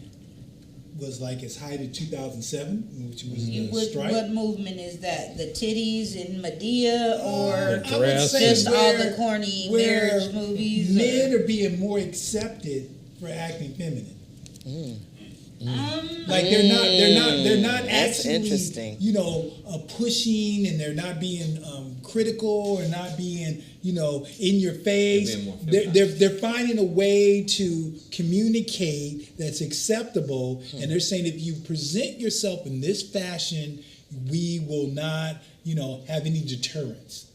was like its height in 2007, which was the strike.
What movement is that? The titties in Medea, or
dress,
just all the corny marriage movies?
Men are being more accepted for acting feminine. Like they're not
That's
actually,
interesting.
you know, pushing, and they're not being critical, or not being, you know, in your face. They're finding a way to communicate that's acceptable, and they're saying if you present yourself in this fashion, we will not, you know, have any deterrence.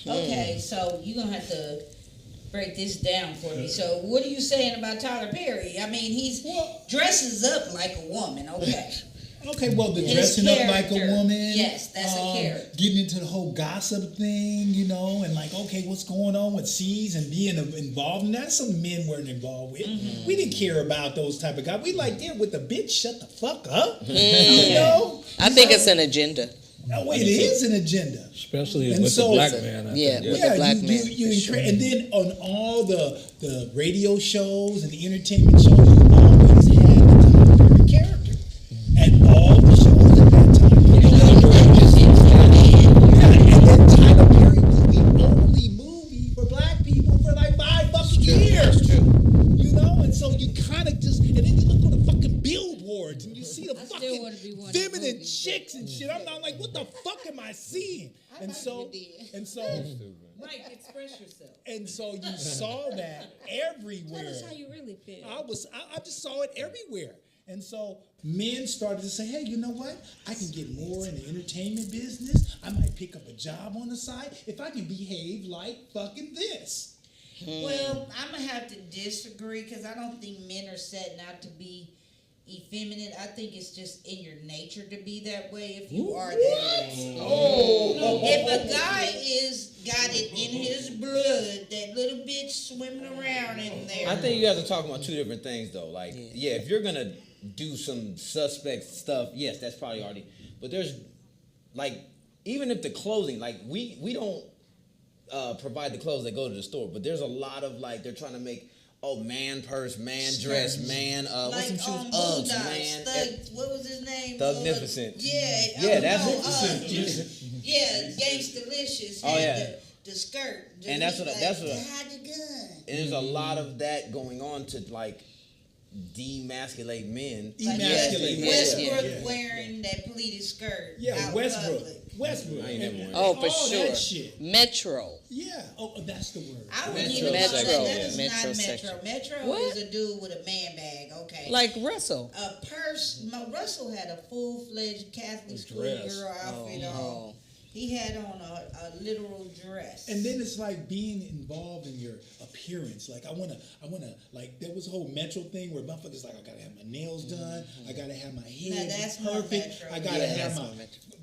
Okay, so you're gonna have to break this down for me. So what are you saying about Tyler Perry? I mean, he dresses up like a woman, okay.
Okay, well, the
His
dressing up like a
character.
woman.
Yes, that's a character.
Getting into the whole gossip thing, you know, and like, okay, what's going on with C's and being involved in that. Some men weren't involved with. We didn't care about those type of guys. We like, yeah, with the bitch, shut the fuck up. You know?
I think it's an agenda.
Oh, it is an agenda.
Especially
And
with
so-
the black man. I think.
With the black man.
You
for sure.
and then on all the radio shows and the entertainment shows, you always had the Tyler Perry character. And all the shows at that time. And then Tyler Perry was the only movie for black people for like 5 fucking years. You know, and so you kind of just, and then you look on the fucking billboards and you see the fucking feminine chicks and shit. I'm not like, what the fuck am I seeing? And so,
Mike, express yourself.
and so you saw that everywhere.
Tell us how you really feel.
I just saw it everywhere. And so men started to say, hey, you know what? I can get more in the entertainment business. I might pick up a job on the side if I can behave like fucking this.
Well, I'm going to have to disagree because I don't think men are setting out to be effeminate. I think it's just in your nature to be that way if you are that way. If a guy got it in his blood, that little bitch swimming around in there.
I think you guys are talking about two different things, though. Like, yeah, if you're gonna do some suspect stuff, yes, that's probably already. But there's, like, even if the clothing, like, we don't provide the clothes that go to the store, but there's a lot of, like, they're trying to make, man purse, man dress, man, what's some shoes? Uggs, man.
What was his name?
Thugnificent.
Yeah,
that's
Gangstalicious.
Oh, yeah.
The skirt.
And that's what.
hide your gun.
And there's a lot of that going on to like demasculate men.
Emasculate men.
Westbrook wearing that pleated skirt.
Yeah,
out
Westbrook.
public.
I ain't never worn
Oh,
that.
for sure.
That shit.
Metro.
Yeah. Oh, that's the word.
I wouldn't
Metro
even call that.
section.
That is
Metro
not
section.
Metro. Metro
What?
is a dude with a man bag. Okay.
Like Russell.
A purse. Russell had a full-fledged Catholic school
dress.
girl outfit on. He had on a literal dress.
And then it's like being involved in your appearance. Like I wanna, like there was a whole Metro thing where motherfuckers like, I gotta have my nails done, I gotta have my hair
that's more
perfect,
Metro.
I gotta have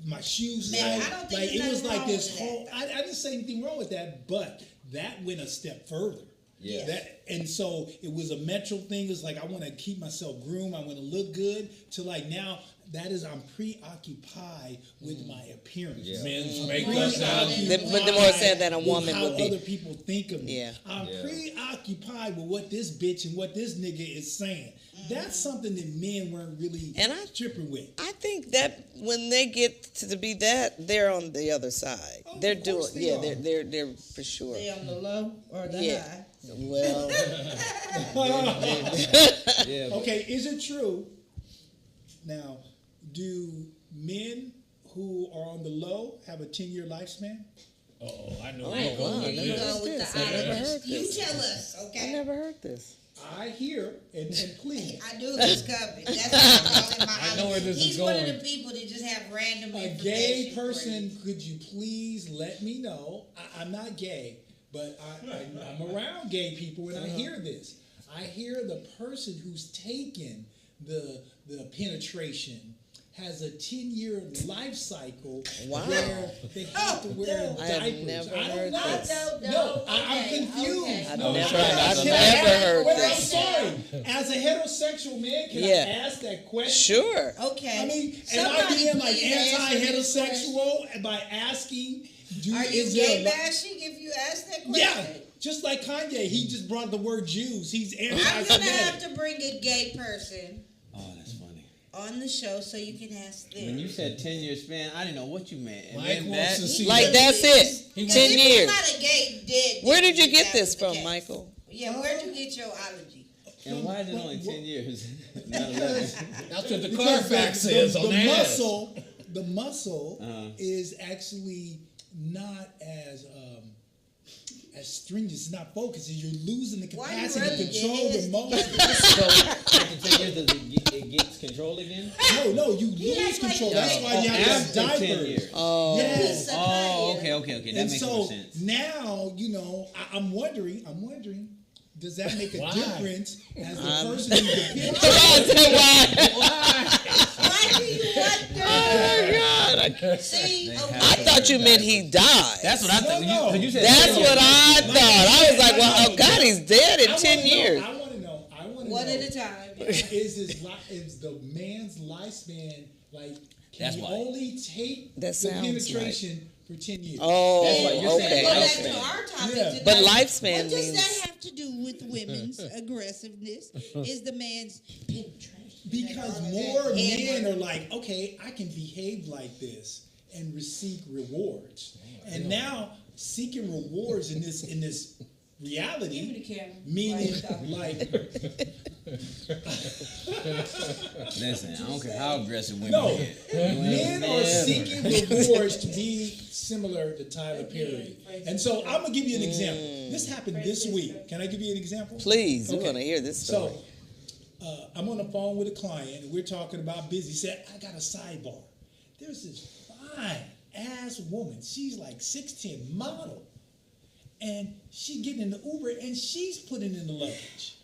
my shoes
Man,
out.
I don't think
Like
there's
it was
nothing
like
wrong
this
with
whole.
that.
I didn't say anything wrong with that, but that went a step further.
Yeah.
And so it was a Metro thing. It's like I want to keep myself groomed. I want to look good. To like now, that is I'm preoccupied with my appearance.
Yeah.
Men's makeup.
But the more said that a
with
woman
how
would be.
other people think of me.
Yeah.
I'm preoccupied with what this bitch and what this nigga is saying. That's something that men weren't really
And I-
tripping with.
I think that when they get to be that, they're on the other side.
Oh,
They're
of
doing,
course they
yeah,
are.
they're for sure.
Stay on the low or the
Yeah.
high?
Well,
Yeah, but
Okay, is it true? Now, do men who are on the low have a 10-year lifespan?
Oh, I know.
Oh,
where you're going
wow,
with
I never
this.
heard
Go with
this.
the
I never
items.
heard
You
this.
tell us,
I
okay?
never heard this.
I hear and please.
I knew it was coming. That's why I call him my
I know where this is
He's one of
going.
the people that just have random
A
information.
gay
for
person,
you.
could you please let me know? I'm not gay, but I'm around gay people and I hear this. I hear the person who's taken the penetration has a 10-year life cycle
Wow.
where they have to wear
I have
diapers.
never
I
heard
don't know.
this.
No, I'm
Okay,
confused.
okay.
I've
No,
never,
can I
I've
ask-
never heard
Well, I'm
this.
sorry. As a heterosexual man, can
Yeah.
I ask that question?
Sure.
Okay.
I mean, am I
Somebody
being like
please answer this
anti-heterosexual by asking?
Are you
is
gay
there a-
bashing if you ask that question?
Yeah, just like Kanye, he just brought the word Jews. He's
I'm gonna have
anti-Semitic.
to bring a gay person
oh, that's funny.
on the show so you can ask them.
When you said 10-year span, I didn't know what you meant. And
Mike
then
wants
that,
to see
Like that's it.
He
10
If
years.
you're not a gay dead.
Where did you
that
get
was
this
the
from,
case.
Michael?
Yeah, where'd you get your ology?
and why is it only 10 years? Not 11.
That's what the
Because
Carfax says on
the
the ass.
muscle
Uh-huh.
is actually not as stringent. It's not focused. You're losing the
Why you
capacity to
rubbing your
control the
head?
muscle.
So after 10 years, it gets control again?
No, you
He
lose
acts like
control.
you
That's
ain't
why you have to have
after 10
diapers.
years.
Oh,
Yes.
Piece of
Oh,
Kanye.
okay. That
And
makes
so
more sense.
now, I'm wondering, does that make a
Why?
difference as the person who's the picture?
Why do you wonder?
Oh, God.
See,
They
okay.
have
I thought you meant he died.
That's what I thought.
No.
You said
That's
10
what
years.
I thought. I was like, well, oh God, he's dead in 10 years.
I want to know.
One at a time.
Is the man's lifespan like? Can
That's
you
why.
only take
That
the
sounds
penetration for 10 years?
Oh,
That's why you're saying
okay.
Go back
lifespan.
to our topic
Yeah.
today.
But lifespan
what does
means-
that have to do with women's aggressiveness? Is the man's penetration?
Because more men are like, okay, I can behave like this and receive rewards. And now seeking rewards in this
Give me the
reality,
camera.
meaning
While you talking.
like
Listen, I don't care how aggressive women
no,
get.
men are seeking rewards to be similar to Tyler Perry. And so I'm gonna give you an example. This happened this week. Can I give you an example?
Please, we
Okay.
want to hear this story.
So, I'm on the phone with a client, and we're talking about business. He said, I got a sidebar. There's this fine ass woman. She's like 6'10", model. And she getting in the Uber, and she's putting in the luggage.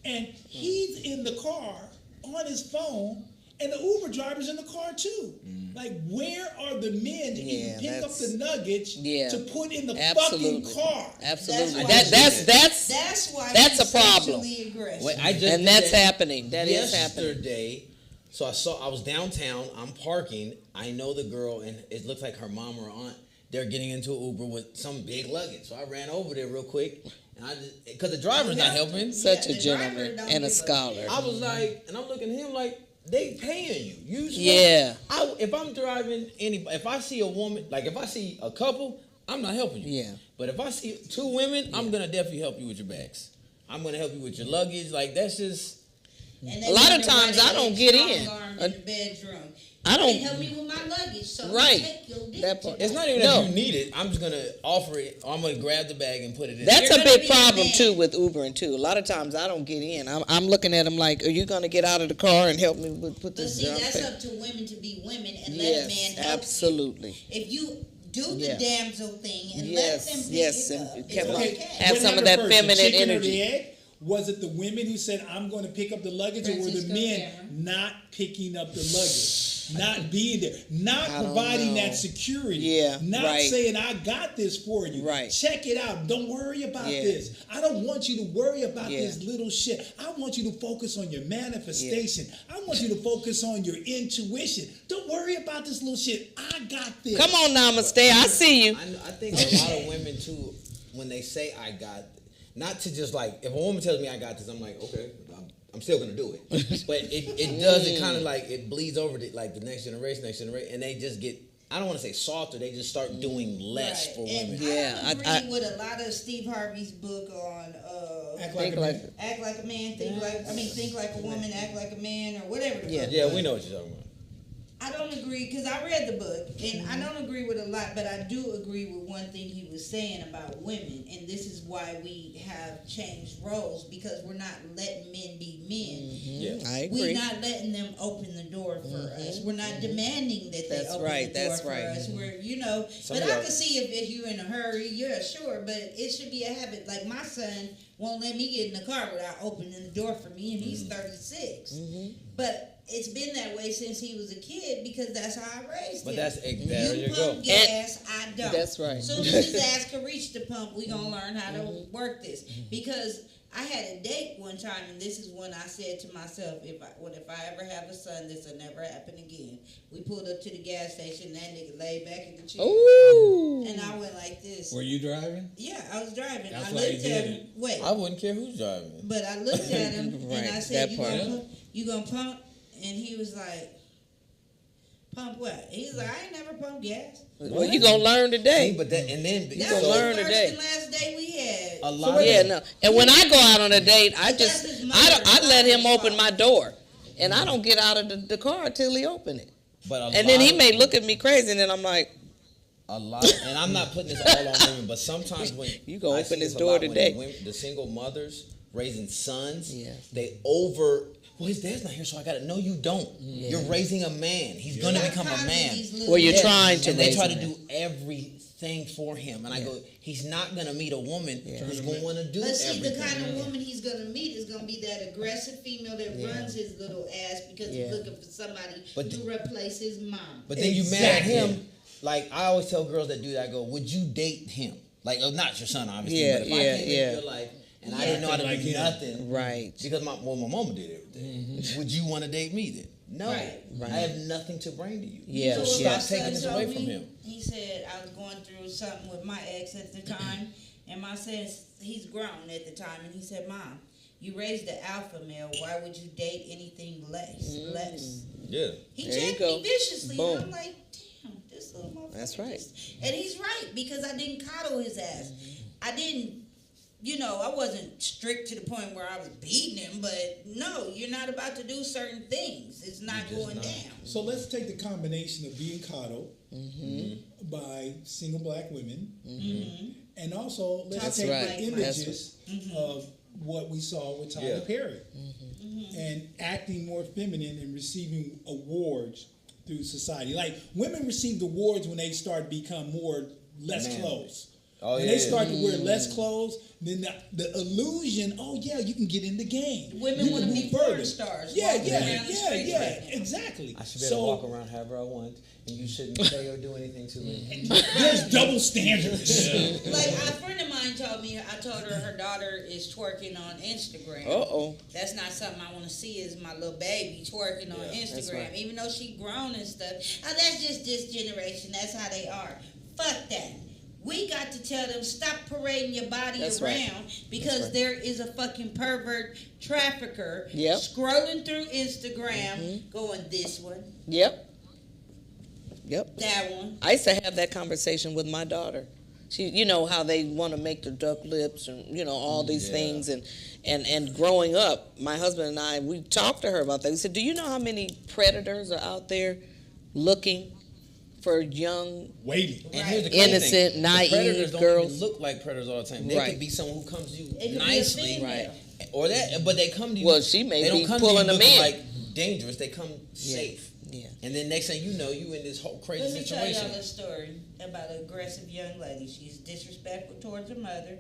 And he's in the car on his phone, and the Uber driver's in the car too. Like, where are the men to even pick up the luggage to put in the
Absolutely.
fucking car?
Absolutely.
That's
That's
why
that's
he's
a problem.
sexually aggressive.
Wait, I just
And
did
that's
that
happening. That is happening.
yesterday. So I was downtown. I'm parking. I know the girl, and it looks like her mom or aunt. They're getting into an Uber with some big luggage. So I ran over there real quick, and I just because the driver's not helping.
Such
Yeah,
a
the driver
gentleman
don't
and a
give a-
scholar.
I was like, and I'm looking at him like they paying you. You supposed-
Yeah.
If I'm driving if I see a woman, like if I see a couple, I'm not helping you.
Yeah.
But if I see two women, I'm gonna definitely help you with your bags. I'm gonna help you with your luggage. Like that's just.
And they
A lot of
wonder why
times
they
I don't
get
get
strong
in.
armed in the bedroom.
I don't-
They help me with my luggage, so
Right.
take your dick
That
to
part.
me.
It's not even
No.
that you need it. I'm just gonna offer it. Or I'm gonna grab the bag and put it in.
That's
You're
a
gonna
big
be
problem
mad.
too with Ubering too. A lot of times I don't get in. I'm looking at them like, are you going to get out of the car and help me put
But
this
see,
down?
that's up to women to be women and let a
Yes,
man help
absolutely.
you. If you do the
Yeah.
damsel thing and
Yes,
let them pick
yes,
it
and
up, it's
come on.
okay.
Have
What
some of
happened
that
first, the
feminine
chicken or
energy.
the egg? Was it the women who said, I'm going to pick up the luggage, or were the
Francisco
men
Cameron.
not picking up the luggage? Not being there, not
I don't
providing
know.
that security,
Yeah,
not
right.
saying I got this for you.
Right.
Check it out. Don't worry about
Yeah.
this. I don't want you to worry about
Yeah.
this little shit. I want you to focus on your manifestation. I want you to focus on your intuition. Don't worry about this little shit. I got this.
Come on, Namaste. I see you.
I think a lot of women too, when they say I got, not to just like if a woman tells me I got this, I'm like okay, I'm still gonna do it. But it does, it kind of like, it bleeds over to like the next generation, and they just get, I don't want to say softer, they just start doing less
Right.
for
And
women.
Yeah,
I agree with a lot of Steve Harvey's book on
Act like a man.
Act Like a Man, Think Like a Woman, Act Like a Man, or whatever the fuck.
Yeah, we know what you're talking about.
I don't agree, because I read the book, and I don't agree with a lot, but I do agree with one thing he was saying about women, and this is why we have changed roles, because we're not letting men be men.
Yeah,
I agree.
We're not letting them open the door for us. We're not demanding that they
That's
open
right,
the door
that's
for
right.
us. We're, you know,
Some
but
of
I
y'all-
can see if you're in a hurry, yeah, sure, but it should be a habit. Like my son won't let me get in the car without opening the door for me, and he's 36. But it's been that way since he was a kid, because that's how I raised
But
him.
that's, there you
You
go.
pump gas, I don't.
That's right.
Soon as his ass can reach the pump, we gonna learn how to work this. Because I had a date one time, and this is when I said to myself, if I ever have a son, this will never happen again. We pulled up to the gas station, and that nigga laid back in the chair,
Ooh.
and I went like this.
Were you driving?
Yeah, I was driving.
That's
I
why he
looked
did
at
it.
him. Wait,
I wouldn't care who's driving.
but I looked at him and I
Right,
said,
that part.
you gonna pump? And he was like, pump what? He's like, I ain't never pumped gas.
Well, you gonna learn today.
See, but that, and then
That
gonna
was
learn
the first
today.
and last day we had.
a lot of
Yeah, no. And when I go out on a date, I
But
just
that's his mother.
I let him
Mother's
open
fault.
my door, and I don't get out of the car till he open it.
but a
And then
lot
he
of-
may look at me crazy, and then I'm like,
A lot, and I'm not putting this all on women, but sometimes when
You gonna
I
open
see
this
a
door
lot when
today.
the single mothers raising sons,
Yeah.
they well, his dad's not here, so I got to. No, you don't. You're raising a man. He's going to
Stop
become a
calling
man.
these little
Well, you're
bitches.
trying to
and they
raise
try
a
to
man.
do everything for him, and I go, he's not going to meet a woman who's going to want to do
But see,
everything.
the kind of woman he's gonna meet is gonna be that aggressive female that runs his little ass because he's looking for somebody
But
to replace his mom.
But then you mad at
Exactly.
him. Like I always tell girls that do that, I go, would you date him? Like, not your son, obviously.
Yeah,
but if I
yeah,
came
yeah.
into your life and I didn't know how to
Like
do
him.
nothing,
right.
because my mama did everything. Would you want to date me then? No,
Right.
I have nothing to bring to you.
Yeah,
So
So
what
yeah.
my
stop taking
son
this
told
away
me,
from him.
He said I was going through something with my ex at the time, and my son, he's grown at the time, and he said, "Mom, you raised the alpha male. Why would you date anything less? Less."
Yeah.
He
There you
checked
go.
me viciously,
Boom.
and I'm like, "Damn, this little motherfucker."
That's right.
And he's right, because I didn't coddle his ass. I didn't. I wasn't strict to the point where I was beating him, but no, you're not about to do certain things. It's not going down.
So let's take the combination of being coddled by single black women, and also let's
That's
take
right.
the
That's
images of what we saw with Tyler
Yeah.
Perry, and acting more feminine and receiving awards through society. Like women received awards when they start to become less
Man.
clothes.
Oh,
when
yeah,
they start
yeah.
to wear less clothes, then the illusion, oh yeah, you can get in the game.
Women
You
wanna
can
be
move
porn
further.
stars
Yeah,
walking
yeah,
around the
yeah,
streets
yeah,
right now.
exactly.
I should be able to walk around however I want, and you shouldn't say or do anything to me.
There's double standards.
Like a friend of mine told me, I told her daughter is twerking on Instagram.
Uh-oh.
That's not something I want to see is my little baby twerking on Instagram.
right.
Even though she grown and stuff. Oh, that's just this generation. That's how they are. Fuck that. We got to tell them, stop parading your body
That's
around
right.
because
right.
there is a fucking pervert trafficker
Yep.
scrolling through Instagram going this one,
Yep.
that one.
I used to have that conversation with my daughter. She, you know how they want to make the duck lips and all these things, and growing up, my husband and I, we talked to her about that. We said, do you know how many predators are out there looking for young,
Waiting.
And here's the crazy
innocent,
thing.
naive
the predators don't
girls?
even look like predators all the time. They
Right.
could be someone who comes to you
It could be a
nicely,
female.
or that, but they come to you.
Well, she may
they
be
don't come
pulling
to you
them
looking
in.
like dangerous. They come safe.
Yeah.
And then next thing you know, you in this whole crazy
Let me tell
situation.
y'all a story about an aggressive young lady. She's disrespectful towards her mother,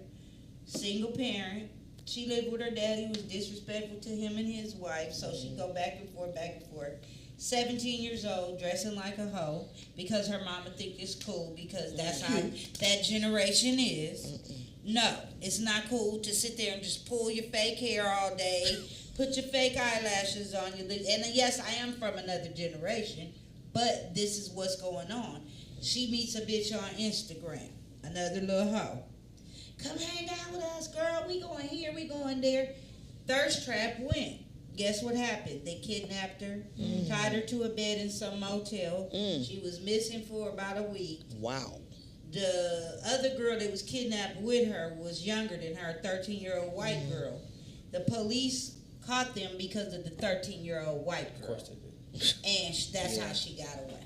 single parent. She lived with her daddy, was disrespectful to him and his wife, so she'd go back and forth, back and forth. 17 years old, dressing like a hoe, because her mama think it's cool, because that's how that generation is. No, it's not cool to sit there and just pull your fake hair all day, put your fake eyelashes on your lips. And yes, I am from another generation, but this is what's going on. She meets a bitch on Instagram, another little hoe. Come hang out with us, girl. We going here, we going there. Thirst trap went. Guess what happened? They kidnapped her, tied her to a bed in some motel. She was missing for about a week.
Wow.
The other girl that was kidnapped with her was younger than her, a 13-year-old white girl. The police caught them because of the 13-year-old white girl.
Of course they did.
And that's how she got away.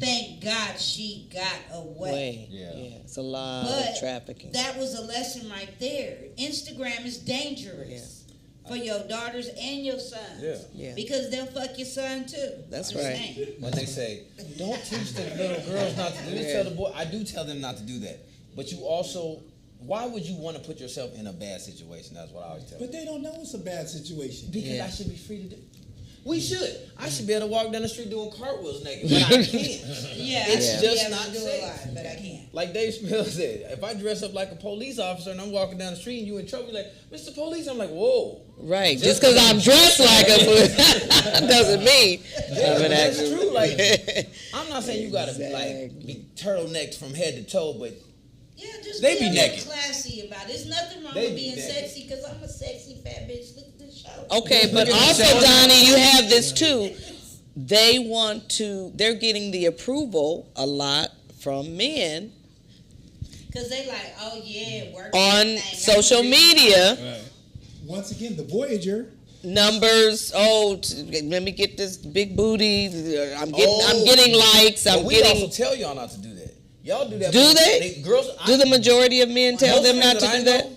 Thank God she got away.
Yeah. It's a lot
But
of trafficking.
that was a lesson right there. Instagram is dangerous for your daughters and your sons.
Yeah.
Because they'll fuck your son too.
That's
I'm
right.
saying.
When they say, don't teach the little girls not to do this, tell the boy, I do tell them not to do that. But you also, why would you want to put yourself in a bad situation? That's what I always tell them.
But they don't know it's a bad situation.
Because I should be free to do. We should. I should be able to walk down the street doing cartwheels naked, but I can't. It's just not safe.
A lot, but I can't.
Like Dave Chappelle said, if I dress up like a police officer and I'm walking down the street and you in trouble, you're like, Mr. Police, I'm like, whoa.
Right. Just because I'm dressed like a police doesn't mean I'm an
That's
actual.
true. Like, I'm not saying you gotta be turtlenecked from head to toe, but
Yeah, just
they
be
be
a little
naked.
classy about it. There's nothing wrong
They
with
be
being
naked.
sexy because I'm a sexy fat bitch. Look at this show.
Okay, but
Look at
also,
yourself.
Donnie, you have this too. They're getting the approval a lot from men
Because they like, oh yeah, work
on social media.
Right.
Once again, the Voyager.
Numbers. Let me get this big booty. I'm getting likes.
But
I'm
we
getting.
also tell y'all not to do that. Y'all do that.
Do they?
Girls.
Do the majority of men tell
Most
them
men
not to
I
do that?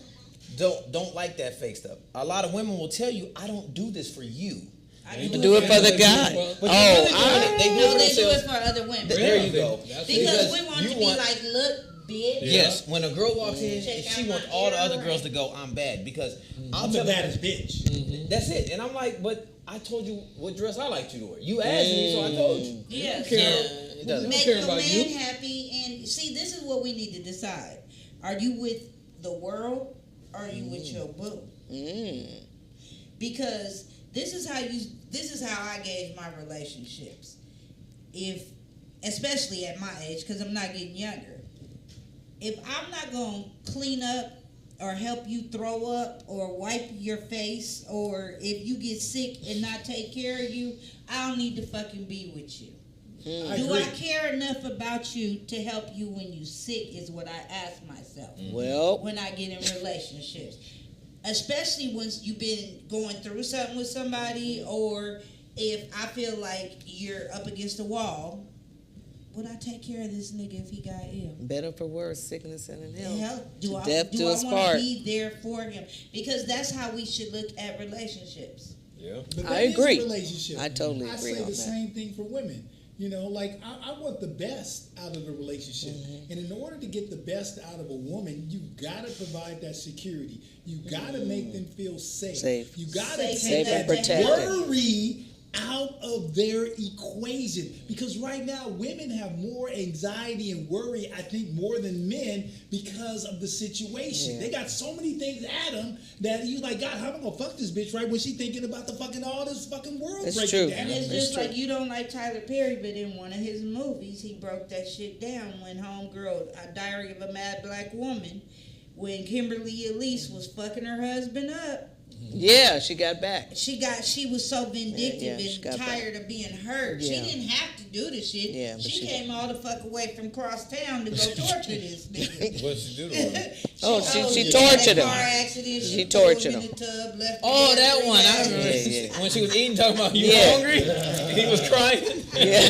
know Don't like that fake stuff. A lot of women will tell you, I don't do this for you.
I
Do it for the guy.
But they do
No,
it
they do it
themselves.
for other women.
There you go.
Because we want to be like, look, bitch.
Yes, when a girl walks in,
Check
she
out
wants
my
all the
hair.
other girls to go, I'm bad. Because I'll
I'm
tell
the
them,
baddest bitch.
that's it. And I'm like, but I told you what dress I like you to wear. You asked me, so I told you.
Yeah,
Yeah,
so
it doesn't.
make
care
your
about
man
you.
happy. And see, this is what we need to decide. Are you with the world or are you with your boo? Because this is how I gauge my relationships. If, especially at my age, because I'm not getting younger, if I'm not going to clean up or help you throw up or wipe your face, or if you get sick and not take care of you, I don't need to fucking be with you. Do I care enough about you to help you when you sick is what I ask myself.
Well,
When I get in relationships. Especially once you've been going through something with somebody, or if I feel like you're up against the wall, would I take care of this nigga if he got ill?
better for worse, sickness and in health.
Hell, do I
Death do us
want
part.
to be there for him? Because that's how we should look at relationships.
Yeah.
But
I
that is a
agree.
relationship.
I totally
I
agree
say
on
the
that.
same thing for women. You know, like I want the best out of the relationship, and in order to get the best out of a woman, you gotta provide that security. You gotta make them feel safe.
Safe.
You gotta
Safe
take
and
that
protected.
worry out of their equation, because right now women have more anxiety and worry, I think, more than men because of the situation.
Yeah.
They got so many things at them that you like, God, how am I gonna fuck this bitch right when she thinking about the fucking all this fucking world
It's
breaking
true.
down?
And it's
It's
just
true.
like you don't like Tyler Perry, but in one of his movies, he broke that shit down when Homegirl, A Diary of a Mad Black Woman, when Kimberly Elise was fucking her husband up.
Yeah, she got back.
She was so vindictive
Yeah, she got
and tired of being hurt.
Yeah.
She didn't have to do the shit.
Yeah, but
she
she
came all the fuck away from cross town to go torture this nigga.
What'd she do to her?
She
he had
tortured
a
him.
car accident.
She
threw him
tortured
in
him.
the tub, left
Oh,
him
that
there
one. I
3
remember
days.
Yeah.
when she was eating, talking about you
Yeah.
hungry. He was crying.
Yeah.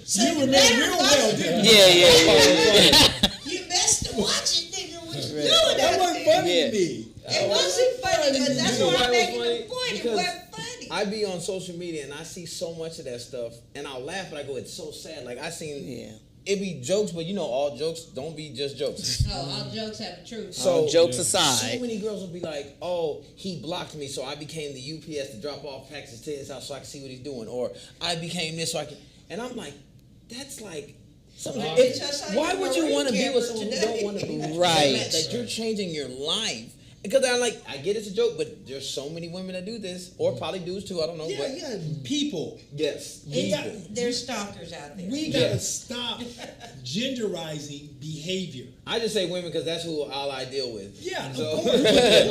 So
You remember
better
real
watch
well,
it.
didn't you?
Yeah.
You best to watch it, nigga. What you
Right.
doing
That
out
wasn't
there?
funny
Yeah.
to me.
It wasn't funny, but that's
You know
why
why
I'm
it was
making
funny?
the point. It
Because
wasn't funny.
I be on social media and I see so much of that stuff, and I'll laugh, but I go, it's so sad. Like I seen,
Yeah.
it be jokes, but you know, all jokes don't be just jokes.
Oh, all jokes have a truth.
So
Jokes
So
aside.
many girls will be like, "Oh, he blocked me, so I became the UPS to drop off packages to his house so I can see what he's doing," or I became this so I can. And I'm like, that's like. Something,
It's just how
why
you
would
were
you
in
want to be with
cameras
someone
today.
who don't want to be with you?
Right.
That you're changing your life Because I'm like, I get it's a joke, but there's so many women that do this, or probably dudes too. I don't know. But
People.
yes,
There's stalkers out there.
We gotta stop genderizing behavior.
I just say women because that's who all I deal with.
Yeah,
So-
of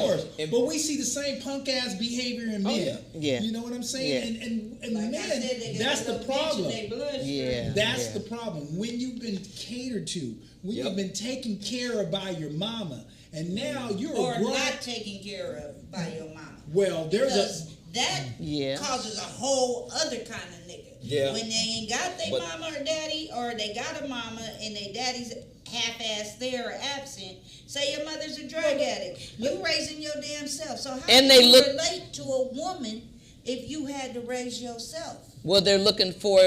course. But we see the same punk ass behavior in men.
Yeah.
You know what I'm saying? And
Like I
men,
said, they got
that's
a
the
little bitch in
problem.
their bloodstream.
Yeah.
That's the problem. When you've been catered to, when
Yep.
you've been taken care of by your mama, and now you're
Or
a grown.
not taken care of by your mama.
Well, there's
Because
a.
that
Yeah.
causes a whole other kind of nigga.
Yeah.
When they ain't got their
But-
mama or daddy, or they got a mama and their daddy's half-ass there or absent, say your mother's a drug addict. You raising your damn self. So how
And
can
they
you
look-
relate to a woman if you had to raise yourself?
Well, they're looking for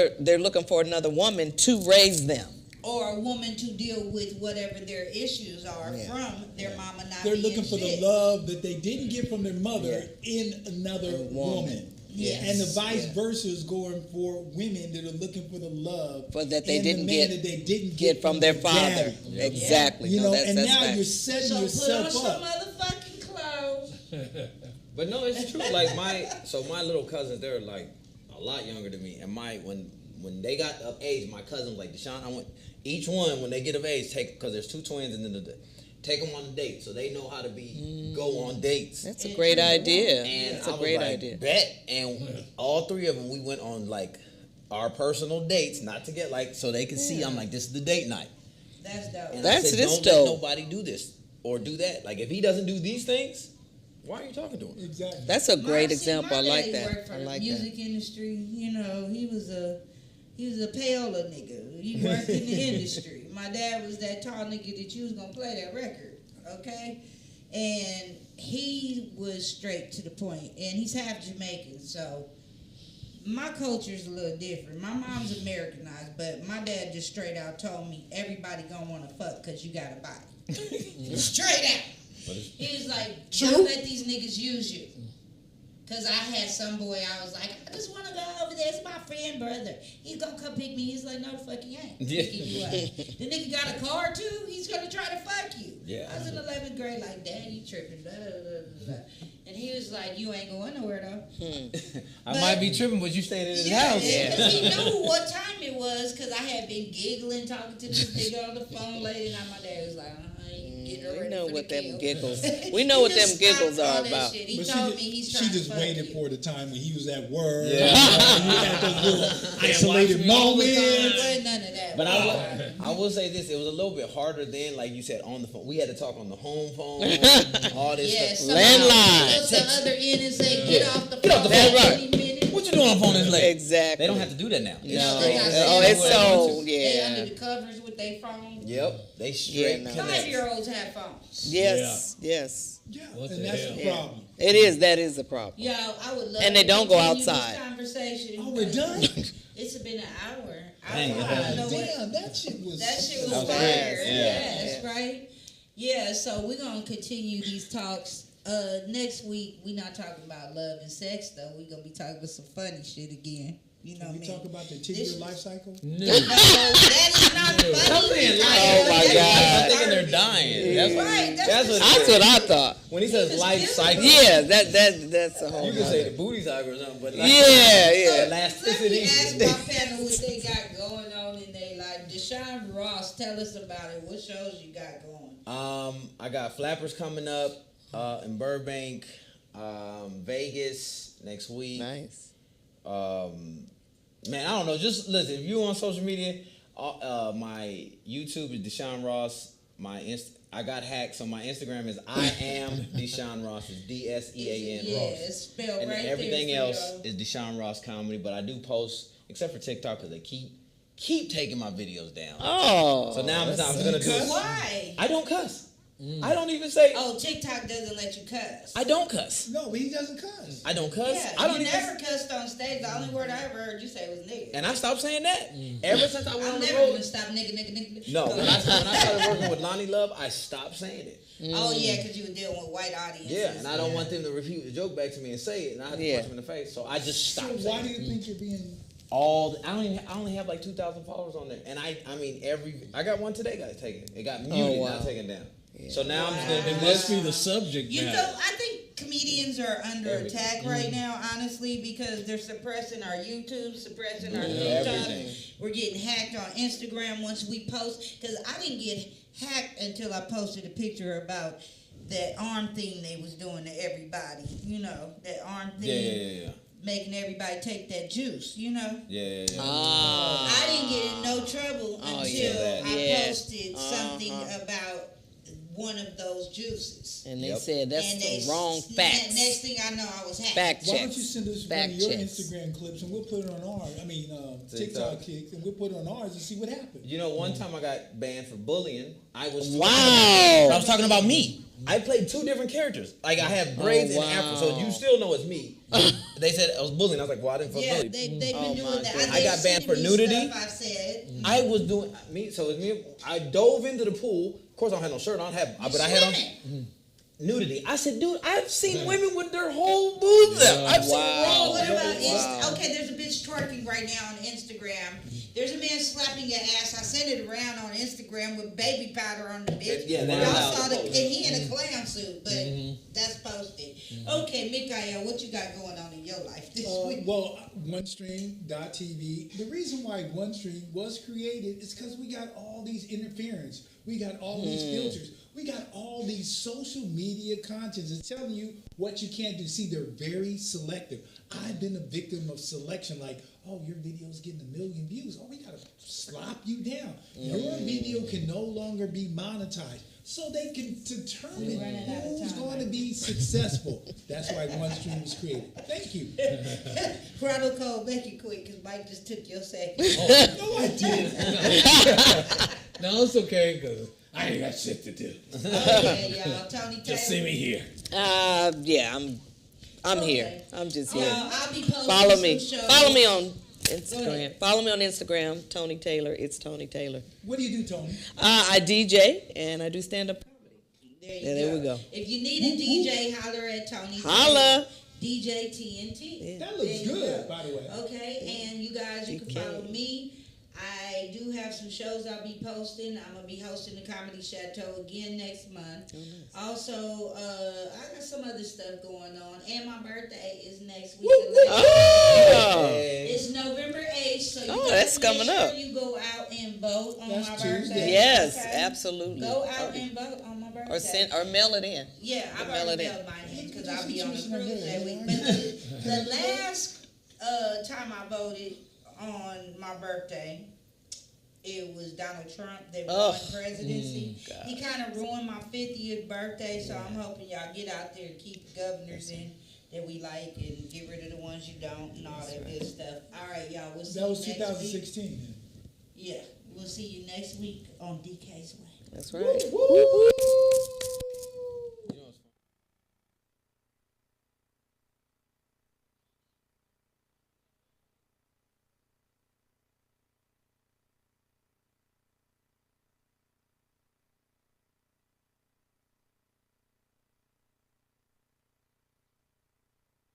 another woman to raise them.
Or a woman to deal with whatever their issues are
Yeah.
from their mama not
They're
being
looking for
shit.
the love that they didn't get from their mother in another woman.
Yes.
And the vice versa is going for women that are looking for the love
For that they
in
didn't
the man
get-
that they didn't
Get from their
daddy.
father. Exactly.
You
No,
know,
that's,
and
that's
now
fact.
you're setting
So put on
yourself
some
up.
motherfucking clothes.
But no, it's true. Like my little cousins, they're like a lot younger than me. And when they got of age, my cousin was like, Deshaun, I want each one when they get of age, because there's two twins, and then take them on a date so they know how to go on dates.
That's a great idea.
And
That's
I
a
was
great
like,
idea.
Bet. And all three of them, we went on like our personal dates, not to get like so they could see. I'm like, this is the date night.
That's dope.
And
That's
I said,
this
don't
dope.
let nobody do this or do that. Like if he doesn't do these things, why are you talking to him?
Exactly.
That's a great
My
example. I like
daddy
that.
worked for
I
the
like
music industry. You know, he was a payola nigga. He worked in the industry. My dad was that tall nigga that you was gonna play that record, okay? And he was straight to the point. And he's half Jamaican, so my culture's a little different. My mom's Americanized, but my dad just straight out told me everybody gonna wanna fuck because you got a body. Straight out. He was like, don't let these niggas use you. Because I had some boy, I was like, I just want to go over there. It's my friend, brother. He's going to come pick me. He's like, no, the fuck he ain't. Picking you up. The nigga got a car, too. He's going to try to fuck you.
Yeah.
I was in 11th grade, like, Dad, you tripping. Blah, blah, blah, blah. And he was like, you ain't going nowhere, though.
I might be tripping, but you staying in his
Yeah,
house.
because he knew what time it was, because I had been giggling, talking to this nigga on the phone late, and my dad was like, get her
We
ready
know
for
what
the
them
kill.
giggles. We know what
He
them
just
giggles
stopped
are
all that
about.
shit. He
But
told me he's
she
trying
just
to fuck
waited
you.
for the time when he was at work.
Yeah.
You had those little isolated moments.
Wasn't none of that.
But I will say this: it was a little bit harder then, like you said, on the phone. We had to talk on the home phone, all this
Yeah,
stuff.
Landline.
Look the other end and say, get off the phone.
Get off the phone.
That's
any minute.
What you doing on the phone this late?
Exactly.
They don't have to do that now.
No.
They got
Oh, it's so,
They
yeah.
under the covers with their phone.
Yep, they straight.
Yeah, no.
connect.
5-year-olds have phones.
Yes, yes.
Yeah,
What
and
the
that's
hell?
the
Yeah.
problem.
It is. That is a problem.
Yo, I would love
And they
to
don't go
continue
outside.
This conversation.
Oh, we're done?
It's been an hour.
Dang,
I
it's
don't know what.
Damn, that shit was.
That shit
That
was
was
fire.
fast.
Yes, right? Yeah, so we're going to continue these talks. Next week, we're not talking about love and sex, though. We're going to be talking about some funny shit again. You know
Can we
what I mean?
talk about the
This
10-year
is-
life cycle?
No.
No, that is not funny.
I'm saying life.
Oh, my
I'm
God.
thinking they're dying. That's what,
Right,
that's what.
That's what I thought.
When he says life cycle,
Yeah, that's a whole.
you can say the booty cycle or something, but like,
Yeah, yeah.
Let me
elasticity.
ask my panel what they got going on in their life. Deshaun Ross, tell us about it. What shows you got going?
I got Flappers coming up in Burbank, Vegas next week.
Nice.
Man, I don't know. Just listen. If you on social media, my YouTube is Deshaun Ross. I got hacked, so my Instagram is I am Deshaun Ross. It's DSEAN
Yeah,
Ross.
it's spelled
And
right
everything
there for
else
y'all.
is Deshaun Ross comedy. But I do post, except for TikTok, because they keep taking my videos down.
Oh.
So now I'm gonna do it.
Why?
I don't cuss. I don't even say.
Oh, TikTok doesn't let you cuss.
I don't cuss.
No, but he doesn't cuss.
I don't cuss.
Yeah,
I don't
you
even.
never cussed on stage. The only word I ever heard you say was nigga.
And I stopped saying that. Ever since I went
I'm
on the
never
road.
gonna stop nigga.
No, when I started working with Lonnie Love, I stopped saying it.
Oh yeah, because you were dealing with white audiences.
Yeah, and I don't want them to repeat the joke back to me and say it, and I have to
Yeah.
punch them in the face. So I just
So
stopped
why
saying
do you think you're being?
I only have like 2,000 followers on there, and I mean I got one today got taken. It got muted,
wow.
not taken down. So now I'm just gonna
It
do
must
this.
be the subject
You
matter.
know, I think comedians are under attack right now, honestly, because they're suppressing our YouTube, suppressing our TikTok.
everything.
We're getting hacked on Instagram once we post. Because I didn't get hacked until I posted a picture about that arm thing they was doing to everybody. You know, that arm thing.
Yeah.
Making everybody take that juice, you know?
Yeah.
I didn't get in no trouble until
yeah.
I
Yeah.
posted something about one of those juices.
And they
Yep.
said that's
And
the wrong facts.
Next thing I know, I was hacked.
Fact
Why
checks.
don't you send us one
Fact
of your
checks.
Instagram clips and we'll put it on ours? I mean, TikTok kicks, and we'll put it on ours and see what happens.
You know, one time I got banned for bullying. I was
Wow.
I was talking about me. I played two different characters. Like I have braids and afro, so you still know it's me. They said I was bullying. I was like, well, I didn't feel
Yeah,
bullied.
they've been doing that.
I got banned for nudity.
I said.
I was doing me, so it's me. I dove into the pool. Of course, I don't have no shirt on. But I had on nudity. I said, dude, I've seen women with their whole boobs out. I've seen raw.
What about okay, there's a bitch twerking right now on Instagram. There's a man slapping your ass. I sent it around on Instagram with baby powder on the bitch.
Yeah,
y'all
that's
saw
allowed.
and he in a clown suit, but that's posted. Okay, Mikael, what you got going on in your life this week?
Well, OneStream.tv. The reason why OneStream was created is because we got all these interference. We got all these filters. We got all these social media contents. It's telling you what you can't do. See, they're very selective. I've been a victim of selection. Like, oh, your video's getting 1 million views. Oh, we got to slop you down. Your video can no longer be monetized. So they can determine who's going to be successful. That's why OneStream was created. Thank you.
Throttle call Becky quick because Mike just took your second.
No, I didn't.
No, it's okay because I ain't got shit to do.
Okay, y'all. Tony Taylor.
Just see me here.
Yeah, I'm
Okay.
here. I'm just here.
Y'all, I'll be posting
Follow me.
some shows.
Follow me on
Go
Instagram.
ahead.
Follow me on Instagram, Tony Taylor. It's Tony Taylor.
What do you do, Tony?
I DJ and I do stand up.
There,
There we go.
If you need a DJ, holler at Tony.
Holla.
DJ TNT.
That looks
There you
good,
go.
by the way.
Okay, and you guys, you can
DK.
follow me. I do have some shows I'll be posting. I'm gonna be hosting the Comedy Chateau again next month. Also, I got some other stuff going on, and my birthday is next week.
Oh.
It's November 8th, so you
Oh,
guys
that's
make
coming
sure
up.
you go out and vote on
That's
my
Tuesday.
birthday.
Yes,
okay?
absolutely.
Go out and vote on my birthday.
Or send or mail it in.
Yeah, I've
mail
already
it in.
mailed mine in because I'll be on a cruise that week. But the last time I voted on my birthday, it was Donald Trump that won presidency. He kind of ruined my 50th birthday, so I'm hoping y'all get out there and keep the governors in that we like and get rid of the ones you don't and all that good stuff. All right, y'all. We'll see
That was
you next week.
2016.
Yeah, we'll see you next week on DKs Way.
That's right. Woo, woo.